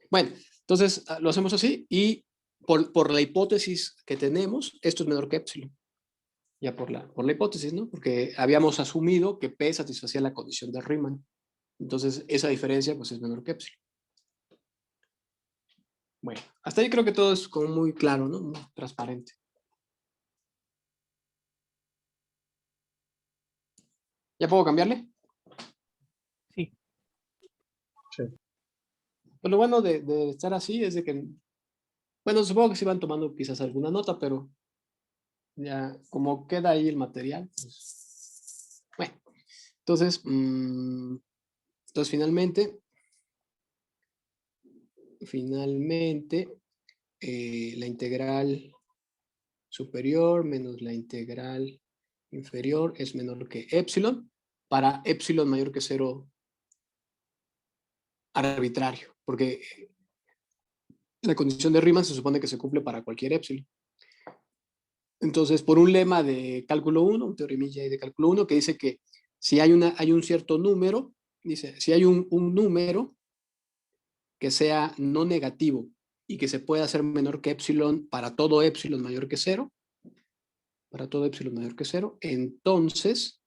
S1: Bueno, entonces lo hacemos así y por la hipótesis que tenemos, esto es menor que epsilon. Ya por la hipótesis, ¿no? Porque habíamos asumido que P satisfacía la condición de Riemann. Entonces, esa diferencia pues es menor que epsilon. Bueno, hasta ahí creo que todo es como muy claro, ¿no? Muy transparente. ¿Ya puedo cambiarle?
S3: Sí.
S1: Pues lo bueno de estar así es de que, bueno, supongo que sí van tomando quizás alguna nota, pero ya como queda ahí el material, pues, bueno. Entonces, finalmente, la integral superior menos la integral inferior es menor que epsilon, para epsilon mayor que 0 arbitrario, porque la condición de Riemann se supone que se cumple para cualquier epsilon. Entonces, por un lema de cálculo 1, un teoremilla de cálculo 1, que dice que si hay un cierto número, dice, si hay un número que sea no negativo y que se pueda hacer menor que epsilon para todo epsilon mayor que 0, entonces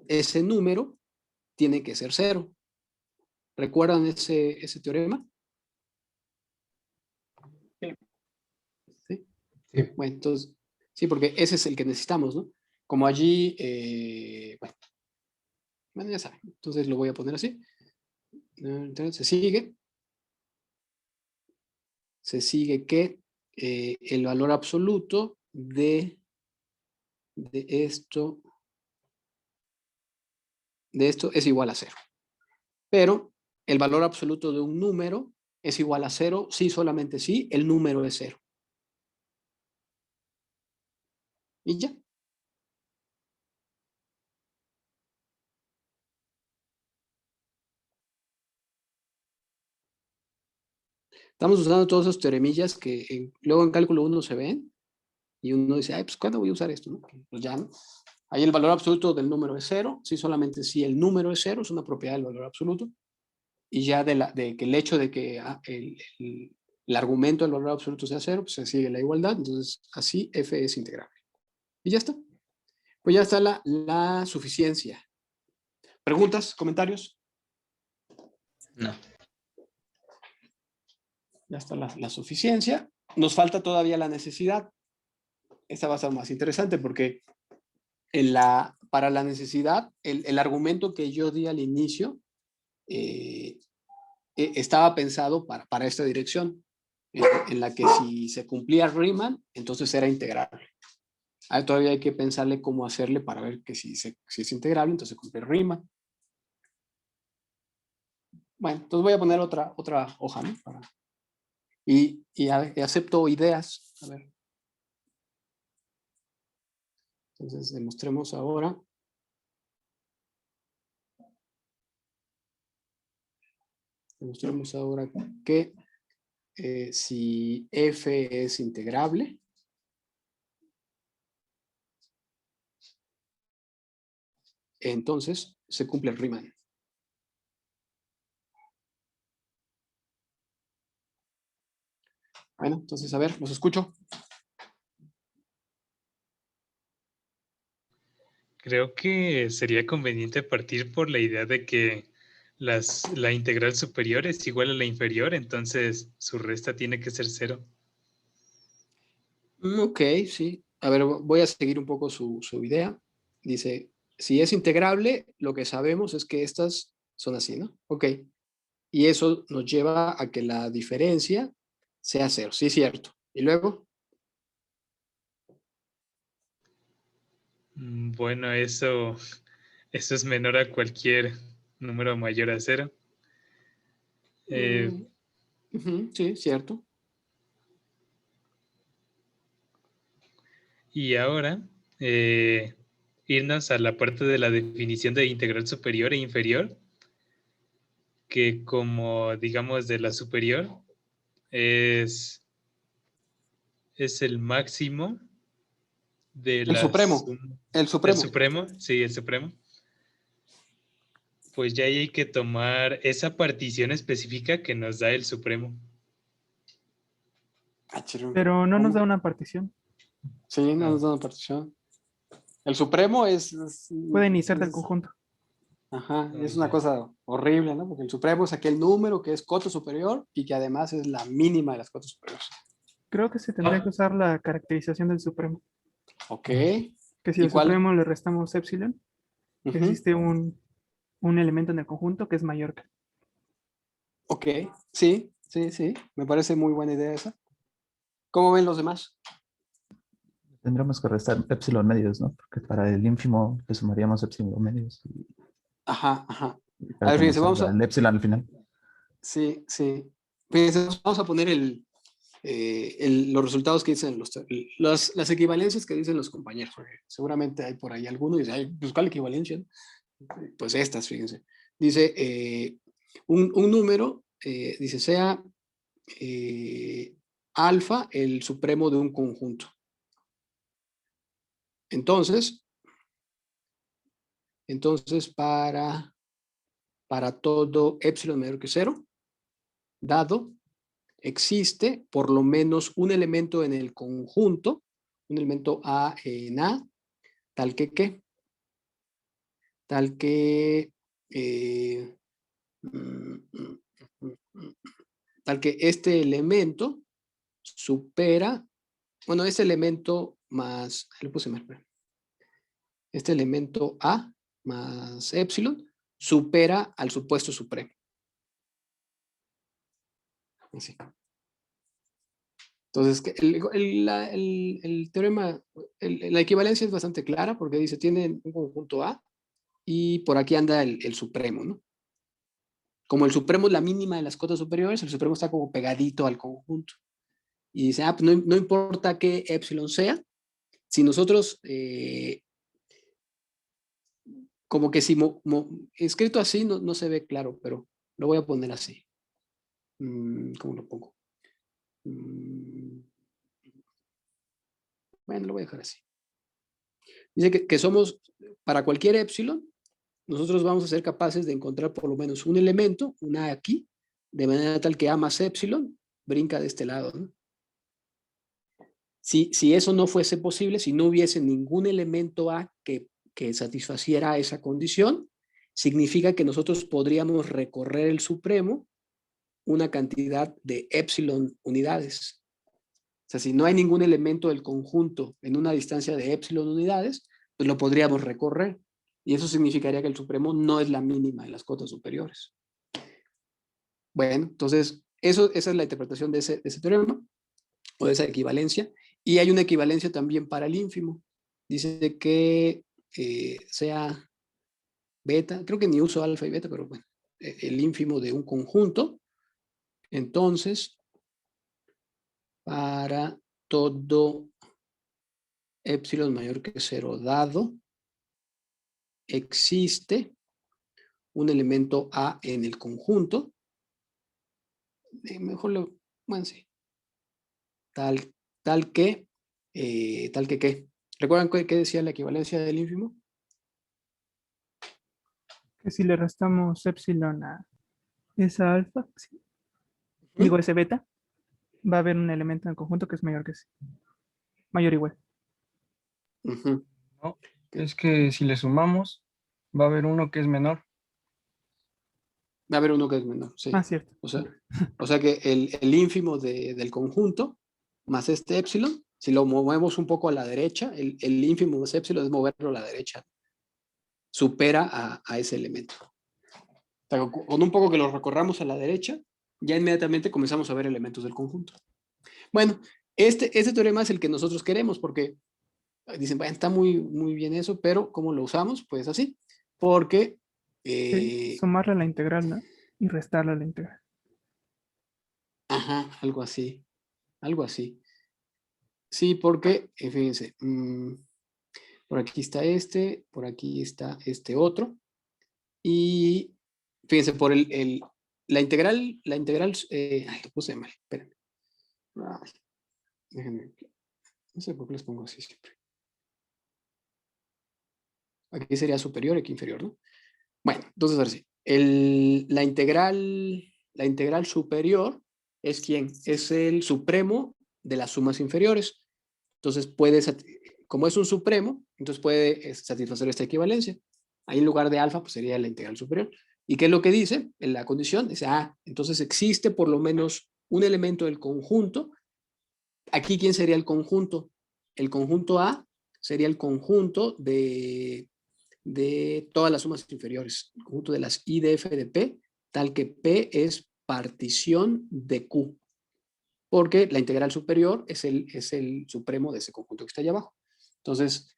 S1: ese número tiene que ser 0. ¿Recuerdan ese teorema?
S5: Sí.
S1: ¿Sí?
S7: Sí.
S1: Bueno, entonces, sí, porque ese es el que necesitamos, ¿no? Como allí, bueno, ya saben, entonces lo voy a poner así. Entonces se sigue que el valor absoluto de esto es igual a 0. Pero el valor absoluto de un número es igual a 0 si solamente si el número es 0. Y ya. Estamos usando todos esos teoremillas que luego en cálculo 1 se ven y uno dice, ay, pues ¿cuándo voy a usar esto? ¿No? Pues ya, ¿no? Ahí el valor absoluto del número es 0, si solamente si el número es 0, es una propiedad del valor absoluto. Y ya de que el hecho de que el argumento del valor absoluto sea 0, pues se sigue la igualdad, entonces así f es integrable. Y ya está. Pues ya está la suficiencia. ¿Preguntas? ¿Comentarios?
S4: No.
S1: Ya está la suficiencia. Nos falta todavía la necesidad. Esta va a ser más interesante porque para la necesidad, el argumento que yo di al inicio estaba pensado para esta dirección, en la que si se cumplía Riemann, entonces era integrable. Todavía hay que pensarle cómo hacerle para ver que si es integrable, entonces se cumple Riemann. Bueno, entonces voy a poner otra hoja, ¿no? Y acepto ideas. A ver. Entonces demostremos ahora. Demostremos ahora que si f es integrable, entonces se cumple el Riemann. Bueno, entonces a ver, los escucho.
S2: Creo que sería conveniente partir por la idea de que la integral superior es igual a la inferior, entonces su resta tiene que ser 0.
S1: Ok, sí. A ver, voy a seguir un poco su idea. Dice, si es integrable, lo que sabemos es que estas son así, ¿no? Ok. Y eso nos lleva a que la diferencia sea 0. Sí, cierto. ¿Y luego?
S2: Bueno, eso es menor a cualquier número mayor a 0.
S1: Sí, cierto.
S2: Y ahora, irnos a la parte de la definición de integral superior e inferior, que como digamos de la superior es el máximo de
S1: El
S2: la
S1: supremo. El
S2: el
S1: supremo.
S2: supremo, sí, el supremo. Pues ya hay que tomar esa partición específica que nos da el supremo.
S3: Pero no nos
S1: ¿Cómo?
S3: da una partición.
S1: Sí, no
S2: Ah.
S1: nos da una partición. El supremo
S3: Puede iniciar del
S1: es-
S3: conjunto.
S1: Ajá, es
S2: Ah,
S1: una
S2: ya.
S1: cosa horrible, ¿no? Porque el supremo es aquel número que es cota superior y que además es la mínima de las cotas superiores.
S3: Creo que se tendría que usar la caracterización del supremo.
S1: Ok.
S3: Que si
S1: ¿Y
S3: al
S1: cuál?
S3: supremo le restamos epsilon,
S1: Ujú.
S3: existe un elemento en el conjunto que es mayor que.
S1: Ok, sí, sí, sí. Me parece muy buena idea esa. ¿Cómo ven los demás?
S6: Tendremos que restar epsilon medios, ¿no? Porque para el ínfimo le sumaríamos epsilon medios
S1: Ajá, ajá.
S6: y
S1: A
S6: para
S1: ver,
S6: que nos
S1: fíjense, vamos
S6: salga
S1: a...
S6: el epsilon al final.
S1: Sí, sí. Fíjense, vamos a poner los resultados que dicen las equivalencias que dicen los compañeros. Porque seguramente hay por ahí alguno y dice, "Ay, pues, ¿cuál equivalencia? Pues estas, fíjense. Dice, un número, dice, sea alfa el supremo de un conjunto. Entonces para todo epsilon mayor que 0, dado, existe por lo menos un elemento en el conjunto, un elemento A en A, tal que ¿qué? Tal que tal que este elemento supera, bueno, este elemento más, le puse mal, este elemento A más epsilon supera al supuesto supremo. Así. Entonces, el teorema, la equivalencia es bastante clara porque dice, tiene un conjunto A y por aquí anda el supremo, ¿no? Como el supremo es la mínima de las cotas superiores, el supremo está como pegadito al conjunto. Y dice, pues no importa qué epsilon sea, si nosotros, como que si escrito así no se ve claro, pero lo voy a poner así. ¿Cómo lo pongo? Bueno, lo voy a dejar así. Dice que somos, para cualquier epsilon, nosotros vamos a ser capaces de encontrar por lo menos un elemento, una aquí, de manera tal que A más epsilon brinca de este lado, ¿no? Si eso no fuese posible, si no hubiese ningún elemento A que satisfaciera esa condición, significa que nosotros podríamos recorrer el supremo una cantidad de epsilon unidades. O sea, si no hay ningún elemento del conjunto en una distancia de epsilon unidades, pues lo podríamos recorrer. Y eso significaría que el supremo no es la mínima de las cotas superiores. Bueno, entonces, esa es la interpretación de ese teorema o de esa equivalencia. Y hay una equivalencia también para el ínfimo. Dice que sea beta, creo que ni uso alfa y beta, pero bueno, el ínfimo de un conjunto. Entonces, para todo epsilon mayor que 0 dado, existe un elemento A en el conjunto. Mejor lo, bueno, sí. Tal que ¿qué? ¿Recuerdan qué decía la equivalencia del ínfimo?
S3: Que si le restamos epsilon a esa alfa, sí, digo ese beta, va a haber un elemento en el conjunto que es mayor que ese. Mayor o igual.
S10: No, es que si le sumamos, va a haber uno que es menor.
S1: Va a haber uno que es menor, sí.
S3: Ah, cierto.
S1: O sea que el ínfimo del conjunto más este epsilon, si lo movemos un poco a la derecha, el ínfimo más epsilon es moverlo a la derecha. Supera a ese elemento. O sea, con un poco que lo recorramos a la derecha, ya inmediatamente comenzamos a ver elementos del conjunto. Bueno, este teorema es el que nosotros queremos porque dicen, bueno, está muy, muy bien eso, pero ¿cómo lo usamos? Pues así, porque...
S3: Sí, sumarle a la integral, ¿no? Y restarle a la integral.
S1: Ajá, algo así, algo así. Sí, porque, fíjense, por aquí está por aquí está este otro, y fíjense, por la integral, ay, lo puse mal, espérenme. Ay, déjenme, no sé por qué les pongo así siempre. Aquí sería superior, aquí inferior, ¿no? Bueno, entonces ahora sí. La integral superior es ¿quién? Es el supremo de las sumas inferiores. Entonces como es un supremo, Entonces puede satisfacer esta equivalencia. Ahí en lugar de alfa, pues sería la integral superior. ¿Y qué es lo que dice en la condición? Dice, entonces existe por lo menos un elemento del conjunto. Aquí, ¿quién sería el conjunto? El conjunto A sería el conjunto de todas las sumas inferiores, el conjunto de las I de F de P, tal que P es partición de Q, porque la integral superior es el supremo de ese conjunto que está allá abajo. Entonces,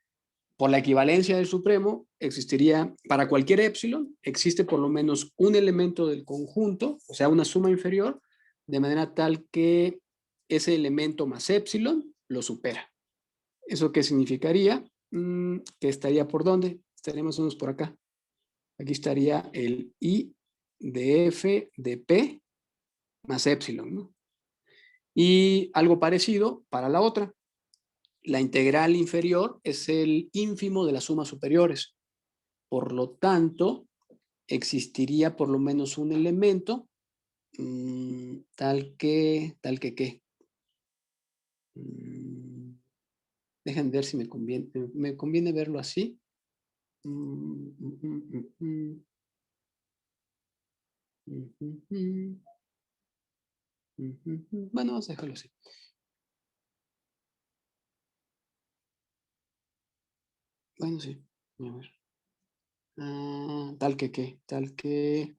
S1: por la equivalencia del supremo, existiría, para cualquier épsilon, existe por lo menos un elemento del conjunto, o sea, una suma inferior, de manera tal que ese elemento más épsilon lo supera. ¿Eso qué significaría? Que estaría por dónde? Estaría más o menos por acá. Aquí estaría el I de F de P más épsilon, ¿no? Y algo parecido para la otra. La integral inferior es el ínfimo de las sumas superiores. Por lo tanto, existiría por lo menos un elemento tal que ¿qué? Dejen ver si me conviene verlo así. Bueno, vamos a dejarlo así. Bueno, sí. A ver. Tal que qué, tal que...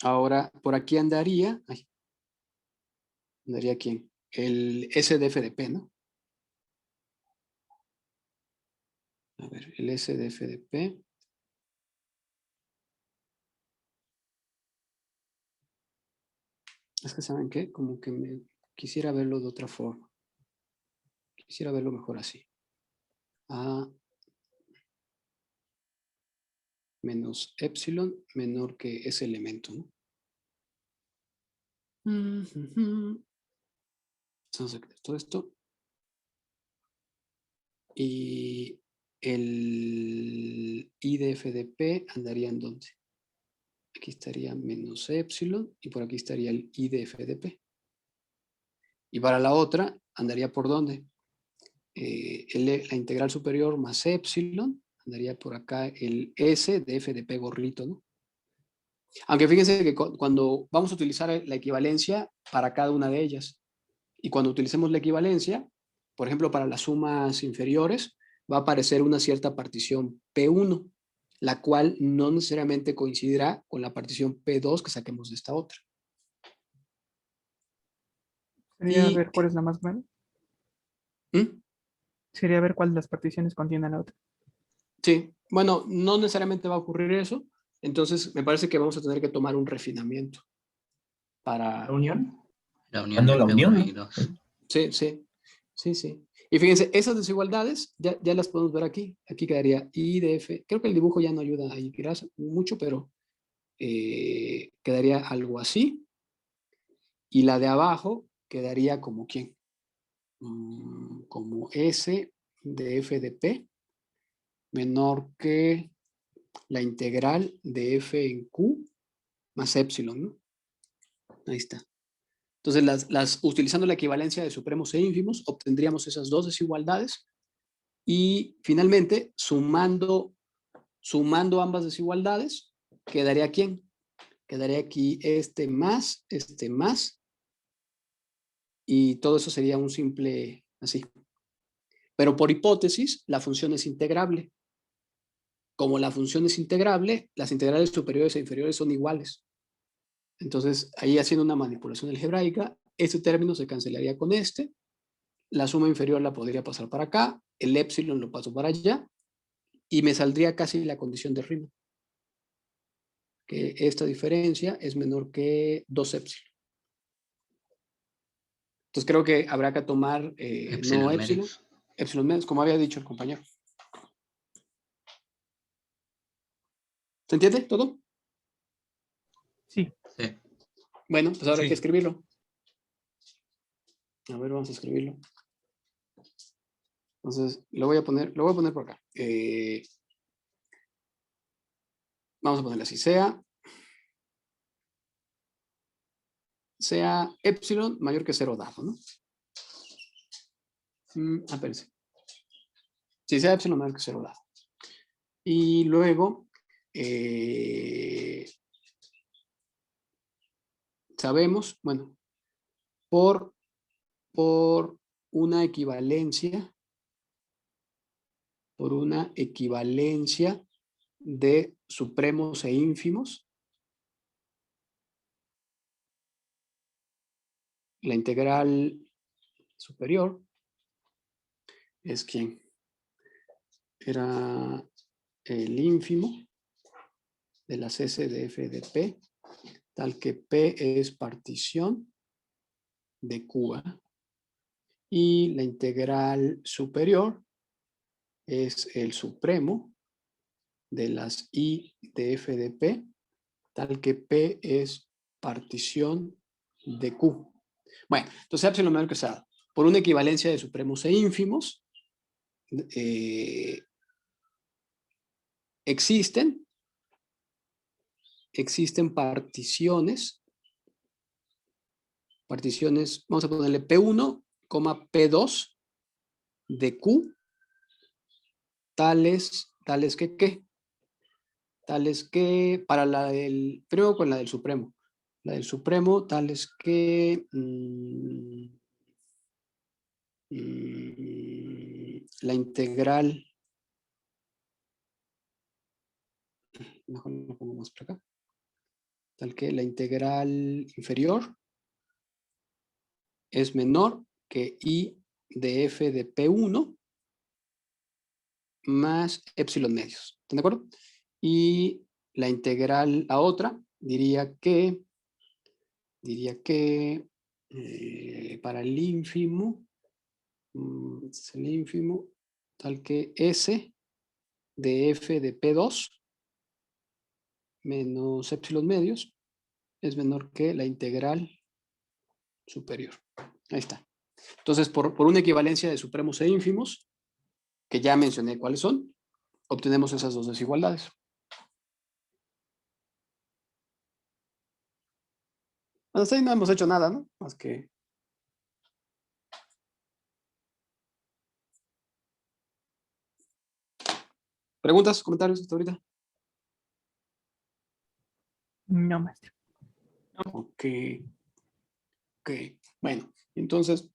S1: Ahora, por aquí andaría... ¿Andaría quién? El S de F de P, ¿no? A ver, el S de F de P. Es que, ¿saben qué? Como que quisiera verlo de otra forma. Quisiera verlo mejor así. A menos epsilon menor que ese elemento, ¿no? Vamos a quitar todo esto. Y el I de F de P andaría en dónde? Aquí estaría menos epsilon y por aquí estaría el I de F de P. Y para la otra andaría por dónde? La integral superior más epsilon, andaría por acá el S de F de P gorrito, ¿no? Aunque fíjense que cuando vamos a utilizar la equivalencia para cada una de ellas, y cuando utilicemos la equivalencia, por ejemplo, para las sumas inferiores, va a aparecer una cierta partición P1, la cual no necesariamente coincidirá con la partición P2 que saquemos de esta otra.
S3: Sería ver cuál es la más grande.
S1: ¿Mm?
S3: Sería ver cuál de las particiones contiene la otra.
S1: Sí, bueno, no necesariamente va a ocurrir eso, entonces me parece que vamos a tener que tomar un refinamiento para...
S5: ¿La unión?
S4: La unión de
S6: la unión,
S4: P1
S6: ¿no?
S4: y 2.
S1: Sí. Y fíjense, esas desigualdades ya las podemos ver aquí. Aquí quedaría I de F. Creo que el dibujo ya no ayuda ahí mucho, pero quedaría algo así. Y la de abajo quedaría como ¿quién? Como S de F de P menor que la integral de F en Q más epsilon, ¿no? Ahí está. Entonces, utilizando la equivalencia de supremos e ínfimos, obtendríamos esas dos desigualdades y finalmente, sumando ambas desigualdades, quedaría ¿quién? Quedaría aquí este más, y todo eso sería un simple así. Pero por hipótesis, la función es integrable. Como la función es integrable, las integrales superiores e inferiores son iguales. Entonces, ahí haciendo una manipulación algebraica, este término se cancelaría con este, la suma inferior la podría pasar para acá, el épsilon lo paso para allá, y me saldría casi la condición de Riemann, que esta diferencia es menor que 2 épsilon. Entonces creo que habrá que tomar no épsilon, épsilon menos, como había dicho el compañero. ¿Se entiende todo?
S3: Sí.
S1: Bueno, pues ahora hay que escribirlo. A ver, vamos a escribirlo. Entonces, lo voy a poner por acá. Vamos a ponerle así, sea épsilon mayor que 0 dado, ¿no? Espérense. Si sea epsilon menor que 0 dado. Y luego, sabemos, bueno, por una equivalencia, de supremos e ínfimos, la integral superior es ¿quién? Era el ínfimo de las S de f de P, tal que P es partición de Q. Y la integral superior es el supremo de las I de f de P, tal que P es partición de Q. Bueno, entonces epsilon menor que cero, por una equivalencia de supremos e ínfimos, existen particiones, vamos a ponerle P1, P2 de Q, tales que ¿qué? Tales que, para la del, primero con la del supremo, tales que la integral, mejor lo pongo más por acá, tal que la integral inferior es menor que I de f de P1 más epsilon medios. ¿Están de acuerdo? Y la integral, la otra, diría que para el ínfimo, es el ínfimo, tal que S de f de P2 menos epsilon medios es menor que la integral superior. Ahí está. Entonces, por una equivalencia de supremos e ínfimos, que ya mencioné cuáles son, obtenemos esas dos desigualdades. Hasta ahí no hemos hecho nada, ¿no? Más que... ¿Preguntas, comentarios hasta ahorita?
S3: No, maestro.
S1: Ok. Bueno, entonces,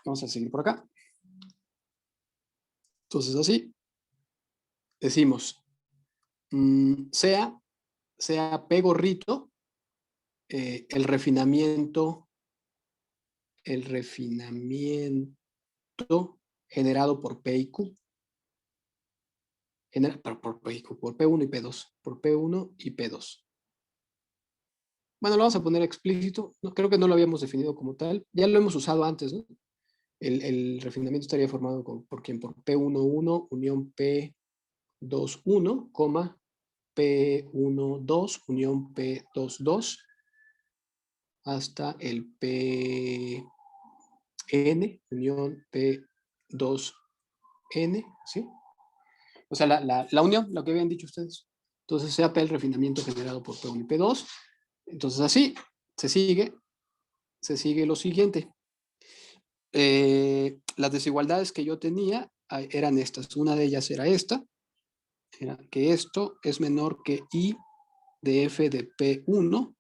S1: vamos a seguir por acá. Entonces, así, decimos, sea P gorrito, el refinamiento generado por P y Q. Por P y Q, por P1 y P2. Por P1 y P2. Bueno, lo vamos a poner explícito. No, creo que no lo habíamos definido como tal. Ya lo hemos usado antes, ¿no? El refinamiento estaría formado por quién? Por P11 unión P21, P12 unión P22 hasta el Pn unión P2n, ¿sí? O sea, la unión, lo que habían dicho ustedes. Entonces, sea P el refinamiento generado por P1 y P2. Entonces, así se sigue lo siguiente. Las desigualdades que yo tenía eran estas. Una de ellas era esta, era que esto es menor que I de f de P1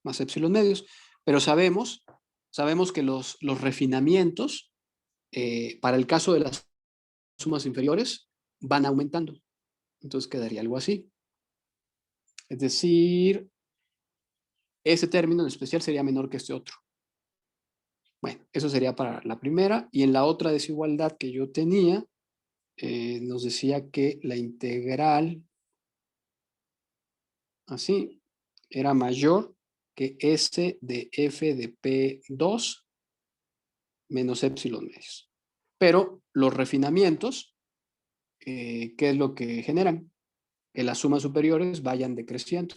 S1: más epsilon medios, pero sabemos que los refinamientos para el caso de las sumas inferiores van aumentando. Entonces quedaría algo así. Es decir, ese término en especial sería menor que este otro. Bueno, eso sería para la primera. Y en la otra desigualdad que yo tenía, nos decía que la integral, así, era mayor que S de f de P2 menos epsilon medios. Pero los refinamientos, ¿qué es lo que generan? Que las sumas superiores vayan decreciendo.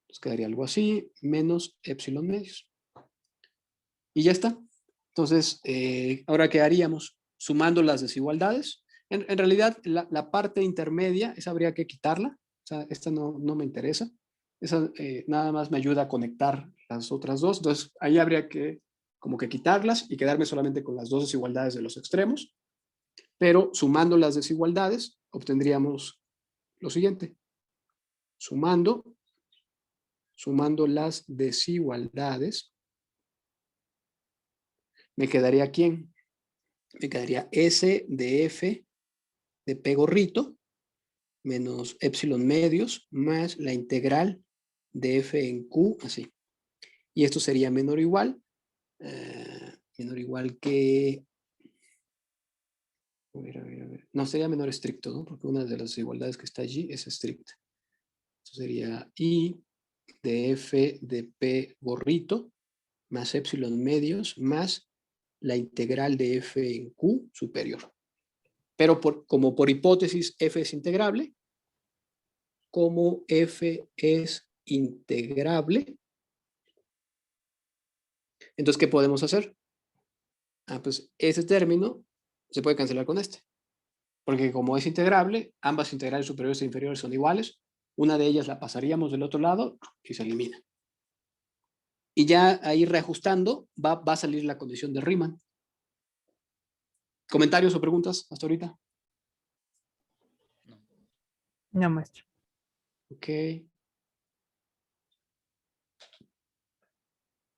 S1: Entonces quedaría algo así, menos epsilon medios. Y ya está. Entonces, ahora ¿qué haríamos? Sumando las desigualdades. En realidad, la parte intermedia, esa habría que quitarla. O sea, esta no me interesa. Esa nada más me ayuda a conectar las otras dos. Entonces, ahí habría que como que quitarlas y quedarme solamente con las dos desigualdades de los extremos, pero sumando las desigualdades obtendríamos lo siguiente. Sumando las desigualdades, me quedaría ¿quién? Me quedaría S de F de P gorrito menos epsilon medios más la integral de F en Q, así. Y esto sería menor o igual que... A ver. No, sería menor estricto, ¿no? Porque una de las desigualdades que está allí es estricta. Esto sería I de F de P gorrito más epsilon medios más la integral de F en Q superior. Pero como por hipótesis F es integrable, como F es integrable, entonces, ¿qué podemos hacer? Pues ese término se puede cancelar con este. Porque como es integrable, ambas integrales superiores e inferiores son iguales. Una de ellas la pasaríamos del otro lado y se elimina. Y ya ahí reajustando va a salir la condición de Riemann. ¿Comentarios o preguntas hasta ahorita?
S3: No, maestro.
S1: Ok.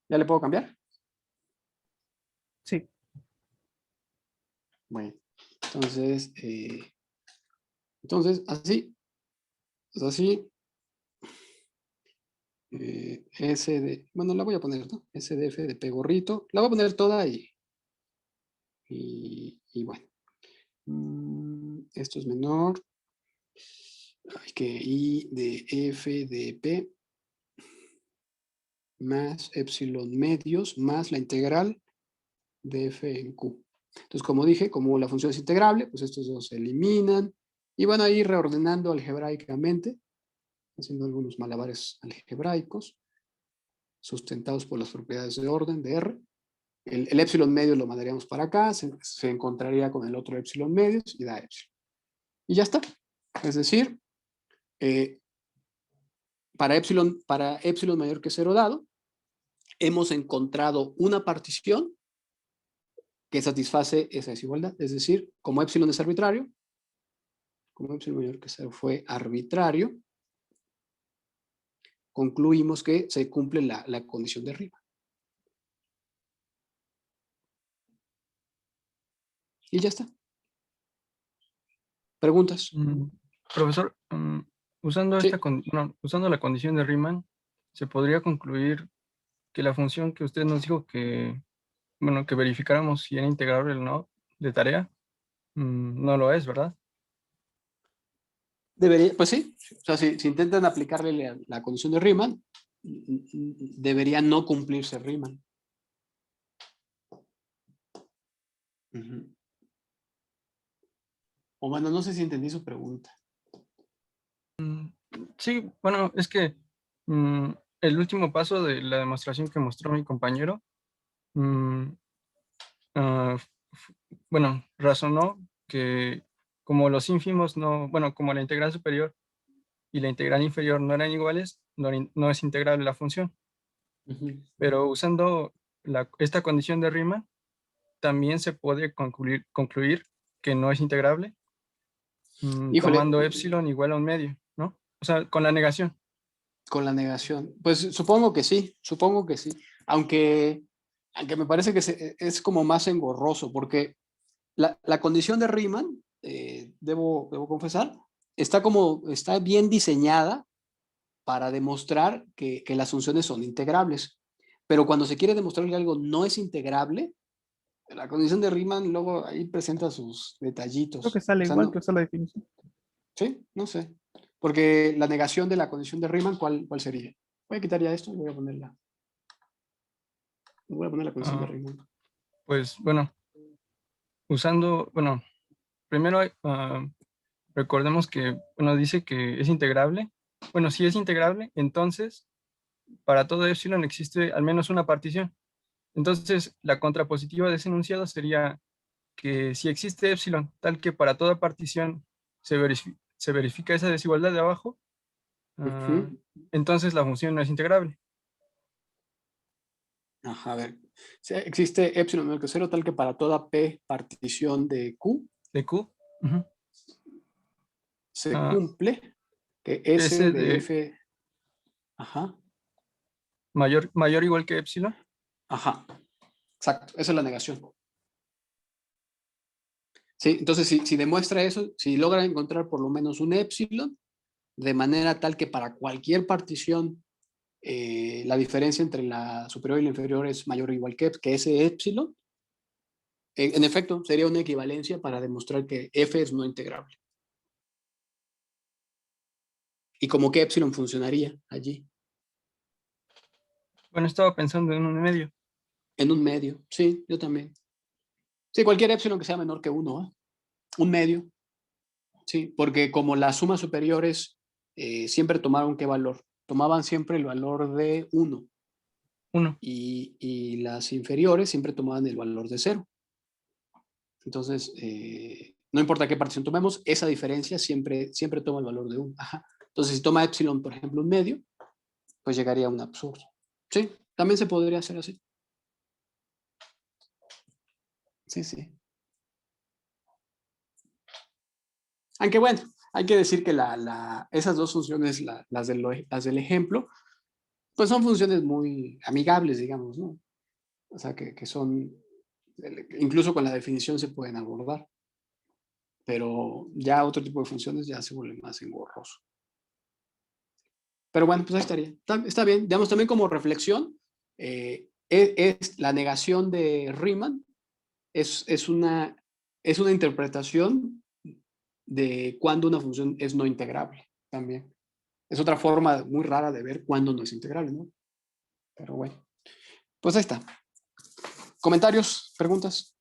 S1: ¿Ya le puedo cambiar?
S3: Sí.
S1: Bueno, entonces así. Es así. S de, bueno, la voy a poner, ¿no? S de F de P gorrito. La voy a poner toda y bueno. Esto es menor. Hay que I de F de P más epsilon medios más la integral de F en Q. Entonces, como dije, como la función es integrable, pues estos dos se eliminan y van a ir reordenando algebraicamente, haciendo algunos malabares algebraicos, sustentados por las propiedades de orden de R. El epsilon medio lo mandaríamos para acá, se encontraría con el otro epsilon medios y da epsilon. Y ya está. Es decir, para epsilon mayor que 0 dado, hemos encontrado una partición que satisface esa desigualdad. Es decir, como epsilon es arbitrario, como epsilon mayor que 0 fue arbitrario, concluimos que se cumple la condición de Riemann. Y ya está. ¿Preguntas?
S10: Profesor, usando,
S1: Sí.
S10: usando la condición de Riemann, ¿se podría concluir que la función que usted nos dijo que, bueno, que verificáramos si era integrable o no de tarea, no lo es, ¿verdad?
S1: Debería, pues sí. O sea, si intentan aplicarle la condición de Riemann, debería no cumplirse Riemann. O bueno, no sé si entendí su pregunta.
S10: Sí, bueno, es que el último paso de la demostración que mostró mi compañero, bueno, razonó que como los ínfimos no, bueno, como la integral superior y la integral inferior no eran iguales, no es integrable la función. Pero usando esta condición de Riemann, también se puede concluir que no es integrable, tomando epsilon igual a un medio, ¿no? O sea, con la negación.
S1: Con la negación. Pues supongo que sí. Aunque me parece que es como más engorroso, porque la condición de Riemann, debo confesar, está bien diseñada para demostrar que las funciones son integrables. Pero cuando se quiere demostrar que algo no es integrable, la condición de Riemann luego ahí presenta sus detallitos.
S3: Creo que sale igual que usar la definición.
S1: Sí, no sé. Porque la negación de la condición de Riemann, ¿cuál sería? Voy a quitar ya esto y voy a poner la condición de Riemann.
S10: Pues bueno, bueno, primero recordemos que, bueno, dice que es integrable. Bueno, si es integrable, entonces para todo epsilon existe al menos una partición. Entonces, la contrapositiva de ese enunciado sería que si existe epsilon, tal que para toda partición se verifica esa desigualdad de abajo, entonces la función no es integrable.
S1: Ajá, a ver, Sí, existe epsilon menor que 0 tal que para toda P partición de Q
S10: de Q. Ujú.
S1: se
S10: Ah,
S1: cumple que S
S10: S
S1: de
S10: de
S1: F, ajá,
S10: mayor o igual que epsilon.
S1: ajá, exacto, esa es la negación. Sí, entonces si demuestra eso, si logra encontrar por lo menos un epsilon, de manera tal que para cualquier partición la diferencia entre la superior y la inferior es mayor o igual que ese epsilon, en efecto, sería una equivalencia para demostrar que F es no integrable. ¿Y como que epsilon funcionaría allí?
S10: Bueno, estaba pensando en un medio.
S1: En un medio, sí, yo también. Sí, cualquier epsilon que sea menor que 1, ¿eh? Un medio, sí, porque como las sumas superiores siempre tomaron ¿qué valor? Tomaban siempre el valor de 1
S10: 1.
S1: y las inferiores siempre tomaban el valor de 0. Entonces, no importa qué partición tomemos, esa diferencia siempre toma el valor de 1. Ajá. Entonces, si toma epsilon, por ejemplo, un medio, pues llegaría a un absurdo. Sí, también se podría hacer así. Sí, sí. Aunque bueno, hay que decir que esas dos funciones, las del ejemplo, pues son funciones muy amigables, digamos, ¿no? O sea, que son, incluso con la definición se pueden abordar, pero ya otro tipo de funciones ya se vuelven más engorroso. Pero bueno, pues ahí estaría. Está bien. Digamos, también como reflexión, es la negación de Riemann, es una interpretación de cuándo una función es no integrable también. Es otra forma muy rara de ver cuándo no es integrable, ¿no? Pero bueno, pues ahí está. ¿Comentarios? ¿Preguntas?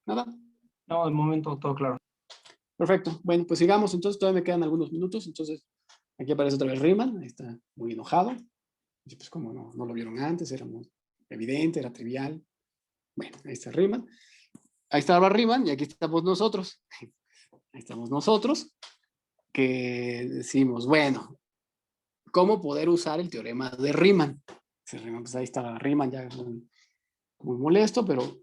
S1: ¿Nada?
S5: No, de momento todo claro.
S1: Perfecto. Bueno, pues sigamos. Entonces todavía me quedan algunos minutos. Entonces aquí aparece otra vez Riemann. Ahí está muy enojado. Y pues como no lo vieron antes, era muy evidente, era trivial. Bueno, ahí está Riemann. Ahí estaba Riemann y aquí estamos nosotros. Ahí estamos nosotros que decimos, bueno, ¿cómo poder usar el teorema de Riemann? Pues ahí está Riemann ya muy, muy molesto, pero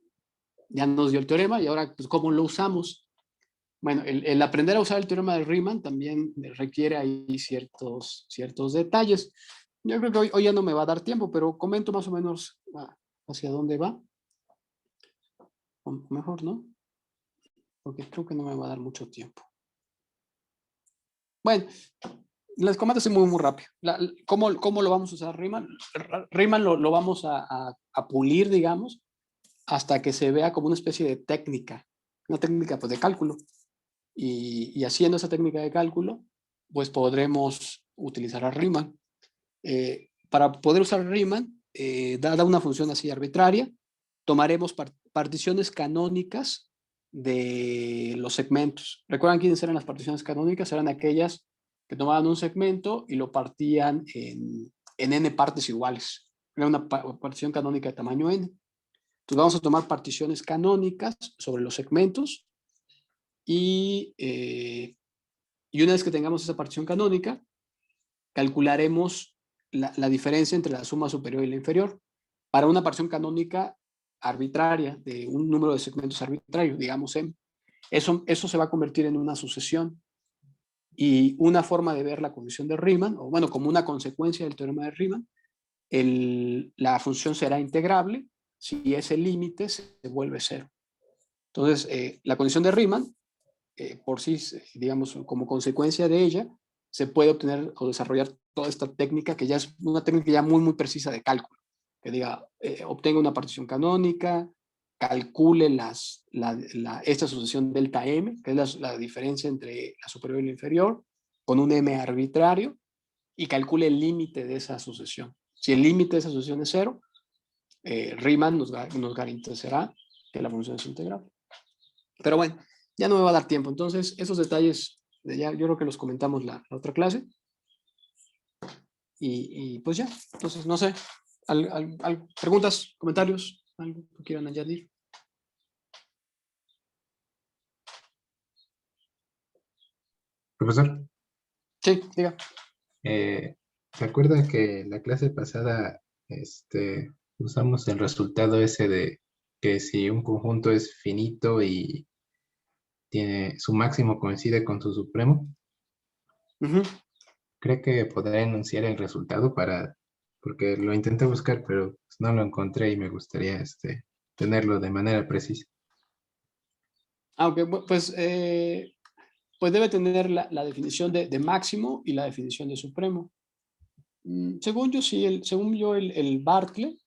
S1: ya nos dio el teorema y ahora, pues, ¿cómo lo usamos? Bueno, el aprender a usar el teorema de Riemann también requiere ahí ciertos detalles. Yo creo que hoy ya no me va a dar tiempo, pero comento más o menos hacia dónde va. O mejor, ¿no? Porque creo que no me va a dar mucho tiempo. Bueno, les comento así muy rápido. ¿Cómo lo vamos a usar Riemann? Riemann lo vamos a pulir, digamos, hasta que se vea como una especie de técnica, una técnica pues, de cálculo. Y haciendo esa técnica de cálculo, pues podremos utilizar a Riemann. Para poder usar Riemann, dada una función así arbitraria, tomaremos particiones canónicas de los segmentos. ¿Recuerdan quiénes eran las particiones canónicas? Eran aquellas que tomaban un segmento y lo partían en n partes iguales. Era una partición canónica de tamaño n. Entonces vamos a tomar particiones canónicas sobre los segmentos y una vez que tengamos esa partición canónica, calcularemos la diferencia entre la suma superior y la inferior para una partición canónica arbitraria de un número de segmentos arbitrario, digamos m. Eso se va a convertir en una sucesión y una forma de ver la condición de Riemann, o bueno, como una consecuencia del teorema de Riemann, la función será integrable si ese límite se vuelve cero. Entonces, la condición de Riemann, por sí, digamos, como consecuencia de ella, se puede obtener o desarrollar toda esta técnica, que ya es una técnica ya muy precisa de cálculo, que diga, obtenga una partición canónica, calcule esta sucesión delta m, que es la diferencia entre la superior y la inferior, con un m arbitrario, y calcule el límite de esa sucesión. Si el límite de esa sucesión es cero, Riemann nos garantizará que la función es integrable. Pero bueno, ya no me va a dar tiempo. Entonces, esos detalles, yo creo que los comentamos la otra clase. Y pues ya, entonces, no sé, preguntas, comentarios, algo que quieran añadir.
S11: Profesor,
S1: Sí, diga.
S11: ¿Se acuerda que la clase pasada usamos el resultado ese de que si un conjunto es finito y tiene su máximo coincide con su supremo? ¿Cree que podrá enunciar el resultado porque lo intenté buscar, pero pues, no lo encontré y me gustaría tenerlo de manera precisa?
S1: Aunque, pues debe tener la definición de máximo y la definición de supremo. Según yo, sí, según yo, el Bartlett,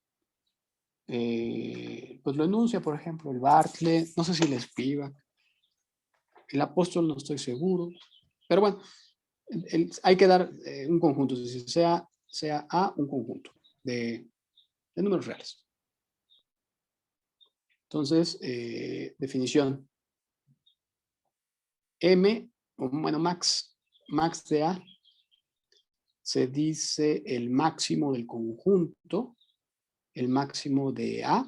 S1: pues lo enuncia, por ejemplo, el Bartlett, no sé si el Spivak, el apóstol no estoy seguro, pero bueno, hay que dar un conjunto, es decir, sea A un conjunto de números reales. Entonces, definición. M, bueno, max de A, se dice el máximo del conjunto, el máximo de A,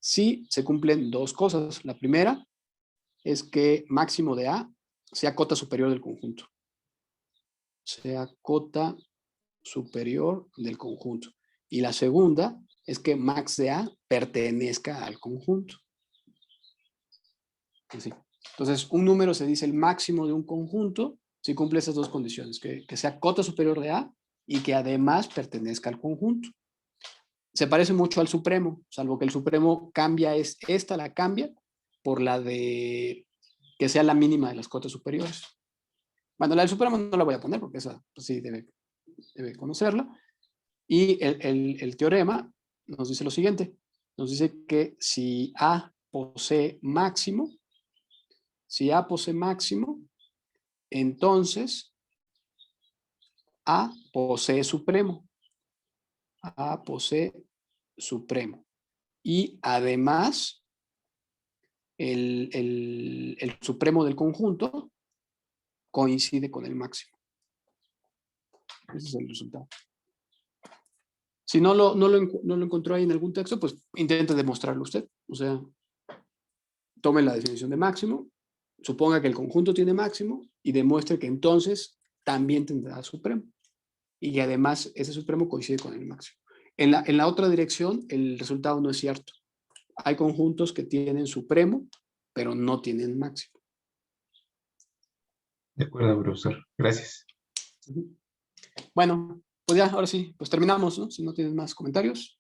S1: si se cumplen dos cosas. La primera es que máximo de A sea cota superior del conjunto. Sea cota superior del conjunto. Y la segunda es que max de A pertenezca al conjunto. Así. Entonces, un número se dice el máximo de un conjunto si cumple esas dos condiciones, que sea cota superior de A y que además pertenezca al conjunto. Se parece mucho al supremo, salvo que el supremo cambia, esta la cambia por la de que sea la mínima de las cotas superiores. Bueno, la del supremo no la voy a poner porque esa pues sí debe conocerla. Y el teorema nos dice lo siguiente, nos dice que si A posee máximo, entonces A posee supremo. A posee supremo. Y además, el supremo del conjunto coincide con el máximo. Ese es el resultado. Si no lo encontró ahí en algún texto, pues intente demostrarlo usted. O sea, tome la definición de máximo, suponga que el conjunto tiene máximo y demuestre que entonces también tendrá supremo. Y además ese supremo coincide con el máximo. En la otra dirección, el resultado no es cierto. Hay conjuntos que tienen supremo, pero no tienen máximo.
S11: De acuerdo, profesor. Gracias.
S1: Bueno, pues ya, ahora sí, pues terminamos, ¿no? Si no tienen más comentarios.